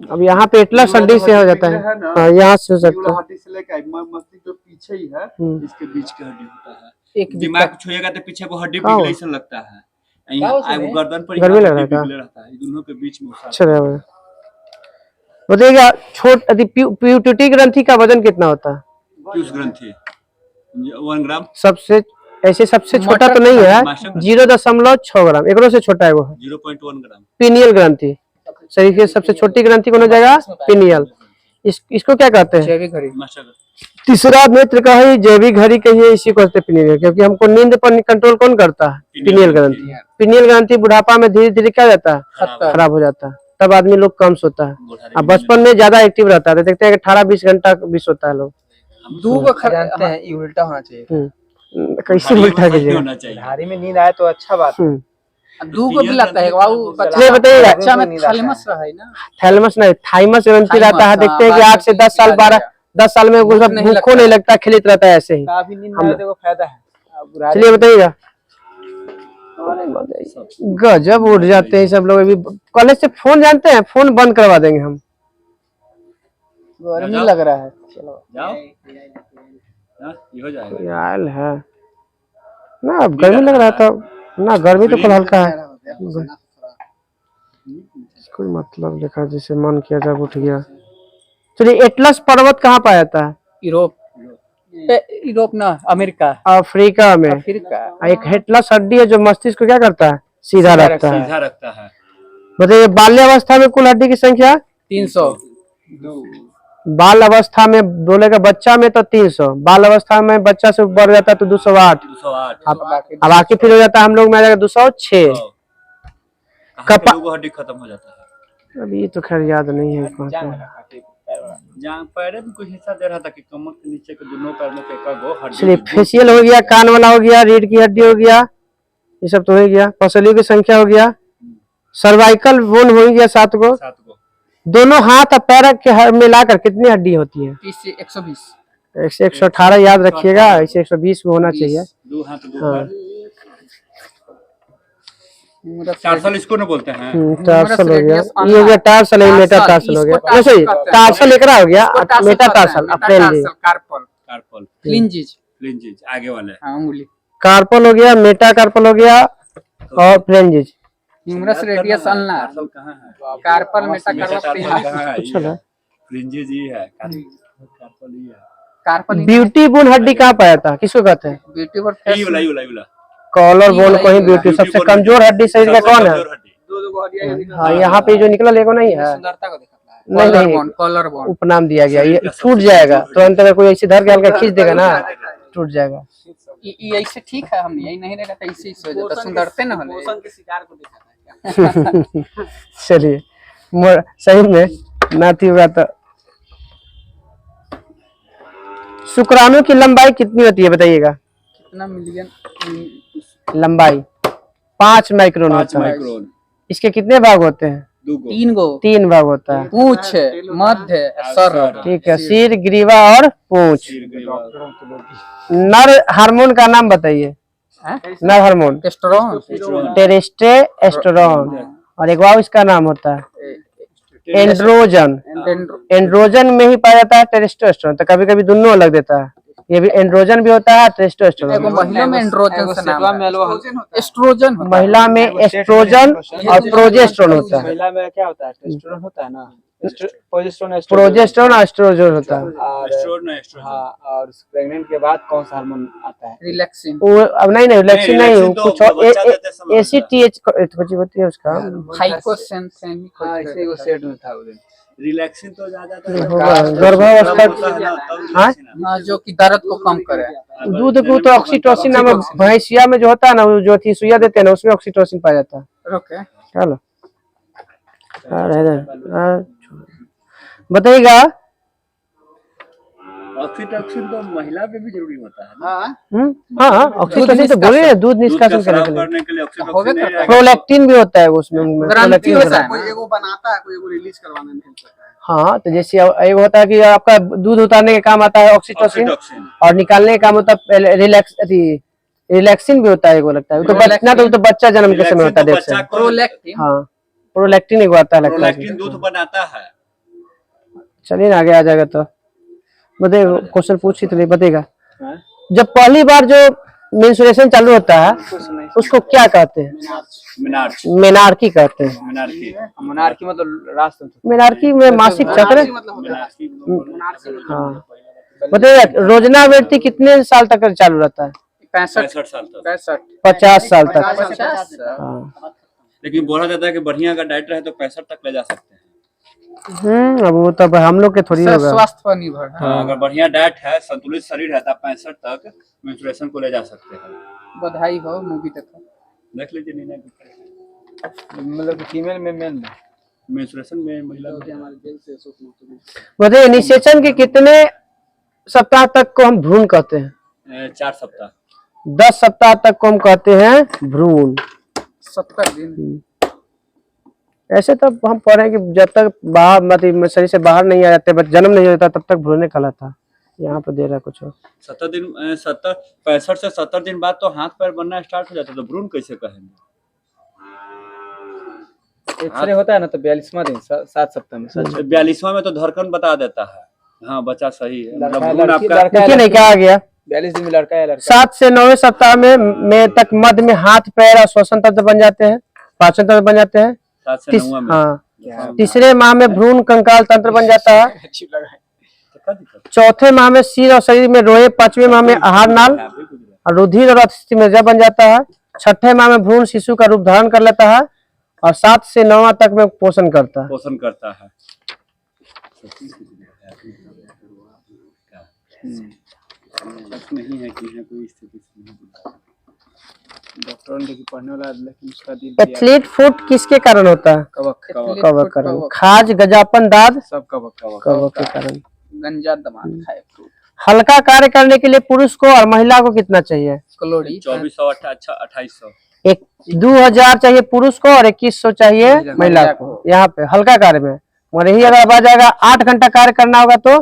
अब यहाँ पे एटलस हड्डी से हो जाता है। हाँ, यहाँ से हो सकता है। हड्डी से लेकर मस्तिष्क जो पीछे ही है, इसके बीच की हड्डी होता है। एक दिमाग छुएगा तो पीछे वो हड्डी हाँ। पिघले ऐसा लगता है, यहाँ वो गर्दन पर गर्मी यहाँ लग रहा हड्डी था। पिघले रहता है, दोनों के बीच में अच्छा रहा। बताइएगा प्यूटरी ग्रंथि का वजन कितना होता है? क्यूस ग्रंथि 1 ग्राम, सबसे ऐसे सबसे छोटा तो नहीं है, मास्टर 0.6 ग्राम, एकरो से छोटा है वो 0.1 ग्राम। पीनियल ग्रंथि। शरीर की सबसे छोटी ग्रंथि कौन हो जाएगा? पीनियल। इसको क्या कहते हैं? जैविक घड़ी। मास्टर तीसरा नेत्र का ही जैविक घड़ी कहिए, इसी को कहते हैं पीनियल, क्योंकि हमको नींद पर कंट्रोल कौन करता है? पीनियल ग्रंथि। पीनियल ग्रंथि बुढ़ापा में धीरे धीरे क्या जाता है? खराब हो जाता है, तब आदमी लोग कम सोता है। अब बचपन में ज्यादा एक्टिव रहता है, तो देखते हैं कि 18-20 घंटा भी सोता है लोग। जानते हैं ये उल्टा होना चाहिए। कैसे उल्टा कीजिएगा? होना चाहिए। धारी में नींद आए तो अच्छा बात है। दू को भी लगता है बाबू चलिए बताइएगा। बच्चा में थैलेमस रहा है ना, थैलेमस नहीं, थाइमस ग्रंथि रहता है। देखते हैं कि 8 से 10 साल 10 साल में भूखों नहीं लगता, खिलित रहता है ऐसे ही। काफी नींद आए तो फायदा है। चलिए बताइएगा। गजब उठ जाते हैं सब लोग। अभी कॉलेज से फोन, जानते हैं, फोन बंद करवा देंगे हम। गर्मी लग रहा है। चलो जाओ, ये हो जाएगा। यार है ना, अब गर्मी लग रहा था ना, गर्मी तो कल हल्का है, कोई मतलब देखा जैसे मन किया जब उठ गया। चलिए, एटलस पर्वत कहाँ पाया जाता है? यूरोप ना, अमेरिका, अफ्रीका में। अफ्रीका। एक एटलस हड्डी है जो मस्तिष्क को क्या करता है? सीधा रखता है। सीधा रखता है। बताइए, बाल्यावस्था में कुल हड्डी की संख्या 300। बाल अवस्था में बोलेगा, बच्चा में तो 300, बाल अवस्था में बच्चा से बढ़ जाता है तो 208। 208। अब बाकी फिर हो जाता है, हम लोग में आ जाएगा 206। हड्डी खत्म हो जाता है। अभी तो खैर याद नहीं है। जहाँ पैर में कुछ हिस्सा दे रहा था कि कमर के नीचे के दोनों पैर में गो हड्डी। चलिए, फेशियल हो गया, कान वाला हो गया, रीढ़ की हड्डी हो गया, ये सब तो हो गया। पसलियों की संख्या हो गया, सर्वाइकल बोन हो गया 7 को। दोनों हाथ और पैर के मिलाकर कितनी हड्डी होती है? 120। 118 याद रखिएगा, ऐसे 120 को होना चाहिए। 2 हाथ 2 पैर। टार्सल इसको न बोलते हैं। टार्सल हो गया, ये हो गया टार्सल, मेटा टार्सल हो गया। नहीं सही, टार्सल एकरा हो गया, मेटा टार्सल अप्रेंडिज। कार्पल, फ्लिंजिज आगे वाले। उंगली। कार्पल हो गया, मेटा कार्पल हो गया और फ्लेंजिज। Humerus radius ulnar. कहाँ है? Carpal, metacarpal. फ्लिंजिज ही है, कार्पल ही है। कार्पल। ब्यूटी बोन हड्डी कहाँ पाया था? किसको कहते हैं? ब्यूटी ये वाला कॉलर बोन को ही ब्यूटी। सबसे कमजोर हड्डी शरीर का कौन है? हाँ, यहाँ पे जो निकला लेको नहीं है, सुंदरता को दिखाता है। नहीं, कॉलर बोन उपनाम दिया गया। ये टूट जाएगा तुरंत, अगर कोई ऐसे धर के हल्का खींच देगा ना, टूट जाएगा। ये ऐसे ठीक है, हम यही नहीं रहता, ऐसे ही सो जाता, सुंदरते न होले। मौसम के शिकार को दिखाता है। चलिए, सही में नाती हुआ तो। शुक्राणु की लंबाई कितनी होती है बताइएगा? कितना मिलियन लंबाई? 5 माइक्रोन होता है। इसके कितने भाग होते हैं? 3 भाग होता है। पूंछ, मध्य, सर। ठीक है, सिर, ग्रीवा और पूंछ। नर हार्मोन का नाम बताइए। नर हार्मोन? टेस्टोस्टेरोन। और एक बार इसका नाम होता है एंड्रोजन। एंड्रोजन में ही पाया जाता है टेस्टोस्टेरोन, तो कभी कभी दोनों अलग देता है। ये भी एंड्रोजन भी होता है, टेस्टोस्टेरोन। महिला में एंड्रोजन से नाम है। एस्ट्रोजन। महिला में एस्ट्रोजन और प्रोजेस्टेरोन होता है। महिला में क्या होता है? टेस्टोस्टेरोन होता है ना, प्रोजेस्टेरोन और एस्ट्रोजन होता है। हाँ, और प्रेग्नेंट के बाद कौन सा हार्मोन आता है? रिलैक्सिन। वो अब नहीं, रिलैक्सिन नहीं, कुछ ACTH कुछ होती है उसका। हाइपोसेंसेनिक। हाँ, इसी को सेट में था उधर। रिलैक्सिन तो ज्यादा गर्भावस्था। हाँ, जो कि दर्द को कम करे। दूध को तो ऑक्सीटोसिन नाम भैंसिया में जो होता है ना, वो जो थी सुइया देते हैं ना, उसमें ऑक्सीटोसिन पाया जाता है। ओके, चलो बताइएगा, ऑक्सीटोसिन तो महिला पे भी जरूरी होता है ना? हाँ हाँ ऑक्सीटोसिन तो बोले हैं, दूध दूध का निष्कासन स्राव करने के लिए। करने के लिए होबे ऑक्सीटोसिन नहीं करता है। रहेगा। प्रोलैक्टिन भी होता है उसमें, ग्रंथि प्रोलैक्टिन होता होता है है। ना। कोई एगो बनाता है, कोई एगो रिलीज करवाने में help करता है। हाँ तो जैसे एक होता है कि आपका दूध उतारने का काम आता है ऑक्सीटोसिन, ऑक्सीटोसिन और निकालने का काम होता है रिलैक्सिन भी होता है, वो लगता है वो तो बचना, तो बच्चा जन्म के समय होता है, देख से। बच्चा को प्रोलैक्टिन। हाँ प्रोलैक्टिन एक आता है, लगता है। प्रोलैक्टिन दूध बनाता है। चलिए ना, आगे आ जाएगा तो बताइए, क्वेश्चन पूछी तो नहीं बताएगा। हाँ? जब पहली बार जो मेंस्ट्रुएशन चालू होता है उसको क्या कहते हैं? मिनार्च मेनार्की कहते हैं। मिनार्की मोनार्की मतलब राष्ट्रतंत्र। मेनार्की में मासिक चक्र। मोनार्की मतलब होता है। मिनार्की मोनार्की हाँ बताइए, रोजना व्यक्ति कितने साल तक चालू रहता है? 65 65 साल तक। 65 50 साल तक। 50 हाँ लेकिन बोला जाता है कि बढ़िया अगर डाइट रहे तो 65 तक ले जा सकते हैं। अब वो तो हम लोग के थोड़ी होगा। स्वास्थ्य पर निर्भर है। हाँ, अगर बढ़िया डाइट है, संतुलित शरीर है तो 65 तक मेंस्ट्रुएशन को ले जा सकते हैं। बधाई हो मूवी देखो। देख लीजिए नीना की मतलब कि फीमेल में मेल में। मेंस्ट्रुएशन में महिला में हमारे जेल से सुख बताइए, निषेचन के कितने सप्ताह तक को हम भ्रूण कहते हैं? 4 सप्ताह 10 सप्ताह तक को हम कहते हैं भ्रूण। 70 दिन। ऐसे तो हम पढ़े कि जब तक बाहर मतलब शरीर से बाहर नहीं आ जाते, बट जन्म नहीं होता, तब तक भ्रूण कहलाता। यहाँ पे दे रहा है कुछ और। 65 से 70 दिन बाद तो हाथ पैर बनना स्टार्ट हो जाता है, तो भ्रूण कैसे कहेंगे? एक्सरे होता है ना तो 42वां दिन 7 सप्ताह में। 42वां में तो धड़कन बता देता है। हाँ बच्चा सही है, मतलब लड़का- भ्रूण लड़की- आपका लड़का- देखिए नहीं क्या आ गया। 42 दिन में लड़का या लड़का। 7 से 9वें सप्ताह में तक मध्य में हाथ पैर और श्वसन तंत्र बन जाते हैं, पाचन तंत्र बन जाते हैं। 7 से 9 में। हाँ, तीसरे माह में भ्रूण कंकाल तंत्र बन जाता है। अच्छी लगा है। क्या दिक्कत चौथे माह में सिर और शरीर में रोए। 5वें माह में आहार नाल है? अभी गुजरा। और रुधिर और अस्थि में जब बन जाता है। 6ठे माह में भ्रूण शिशु का रूप धारण कर लेता है और 7 से 9वां तक में पोषण करता है। पोषण करता है। नहीं है कि है कोई स्थिति डॉक्टर ने देखी पढ़ने वाला, लेकिन उसका दिल दिया। एथलीट फुट किसके कारण होता है? कवक कवक कारण। खाज, गजापन, दाद सब कवक कवक। कवक के कारण। गंजा दमा खाए फ्रूट। हल्का कार्य करने के लिए पुरुष को और महिला को कितना चाहिए? कलोरी 2400 अच्छा 2800 एक 2000 चाहिए पुरुष को और 2100 चाहिए महिला को। यहाँ पे हल्का कार्य में, मगर यही अगर आ जाएगा 8 घंटा कार्य करना होगा तो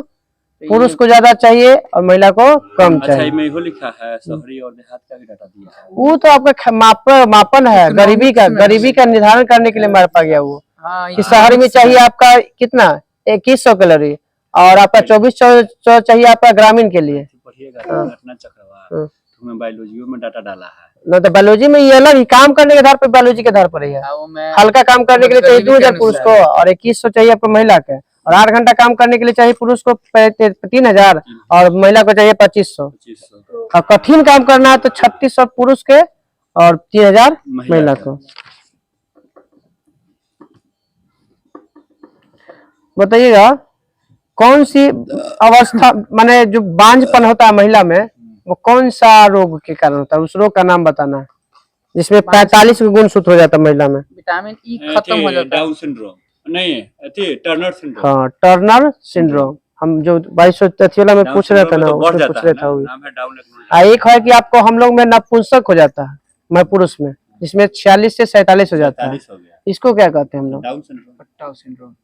पुरुष को ज्यादा चाहिए और महिला को कम अच्छा चाहिए। में इहो लिखा है, शहरी और देहात का भी डाटा दिया है। वो तो आपका मापन है गरीबी का निर्धारण करने के लिए मार पा गया वो, हाँ कि शहर में चाहिए आपका कितना 2100 कैलोरी और आपका 2400 चाहिए आपका ग्रामीण के लिए। पढ़िएगा घटना चक्रवात, तुम्हें बायोलॉजी में डाटा डाला है। न तो बायोलॉजी में ये अलग ही काम करने के आधार पर बायोलॉजी के आधार पर ही है। वो मैं हल्का काम करने के लिए चाहिए 2000 पुरुष को और 2100 चाहिए आपको महिला के, और 8 घंटा काम करने के लिए चाहिए पुरुष को 3000 और महिला को चाहिए 2500। 2500 और कठिन काम करना है तो 3600 पुरुष के और 3000 महिला को। बताइएगा कौन सी अवस्था माने जो बांझपन होता है महिला में, वो कौन सा रोग के कारण होता है? उस रोग का नाम बताना है जिसमें 45 गुण सूत्र हो जाता है महिला में। विटामिन ई खत्म हो जाता है। डाउन सिंड्रोम नहीं है, टर्नर सिंड्रोम। हाँ, टर्नर सिंड्रोम। हम जो 2200 वाला में पूछ रहे थे ना, बढ़ उसमें जाता पूछ है रहे था वो। नाम है डाउन। एक है कि आपको हम लोग में नपुंसक हो जाता है, मैं पुरुष में, जिसमें 46 से 47 हो जाता है। 40 हो गया इसको क्या कहते हैं हम लोग? Down syndrome. Patau syndrome.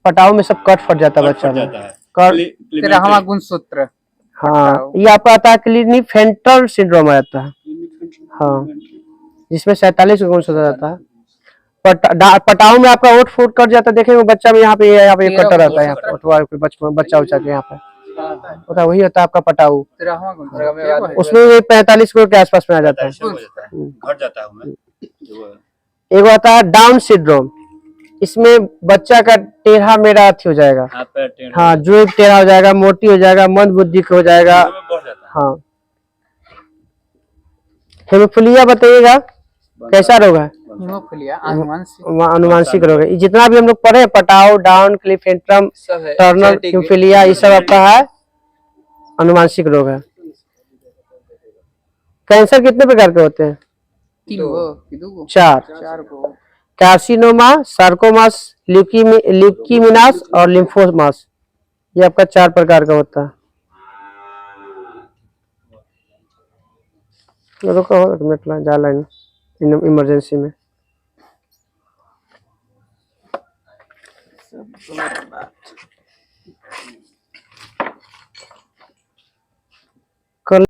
Patau में सब कट फट जाता है बच्चा बढ़ में। जाता है। कर, तेरा हवा गुण सूत्र। हाँ, ये आपका आता है क्लिनीफेंटर सिंड्रोम आ जाता है। हाँ, जिसमें 47 गुण हो जाता है। पटाव में आपका ओट फूट कट जाता है, देखेंगे बच्चा में यहाँ पे कटा रहता है, यहाँ पे ओटवा बच्चा उच्चा के यहाँ पे होता है, वही होता है आपका पटाऊ। तेरा हवा गुण उसमें भी 45 गुण के आसपास में आ जाता है। घट जाता है उसमें। एक आता है डाउन सिंड्रोम, इसमें बच्चा का टेढ़ा मेढ़ा अथी हो जाएगा। हाथ पैर टेढ़ा हाँ, जो टेढ़ा हो जाएगा, मोटी हो जाएगा, मंद बुद्धि हो जाएगा। बढ़ जाता है। हाँ, हेमोफिलिया बताइएगा कैसा रोग है? हीमोफिलिया आनुवंशिक अनुवांशिक रोग है। ये जितना भी हम लोग पढ़े, पटाव, डाउन, क्लिफेंट्रम, सब है। टर्नर, हेमोफिलिया, ये सब आपका है अनुवांशिक रोग है। कैंसर कितने प्रकार के होते हैं? 4। चार को कार्सिनोमा, सार्कोमास, ल्यूकीमिनास और लिम्फोमास, ये आपका 4 प्रकार का होता है। रुको एक मिनट ला जा लाइन इमरजेंसी में सब गलत बात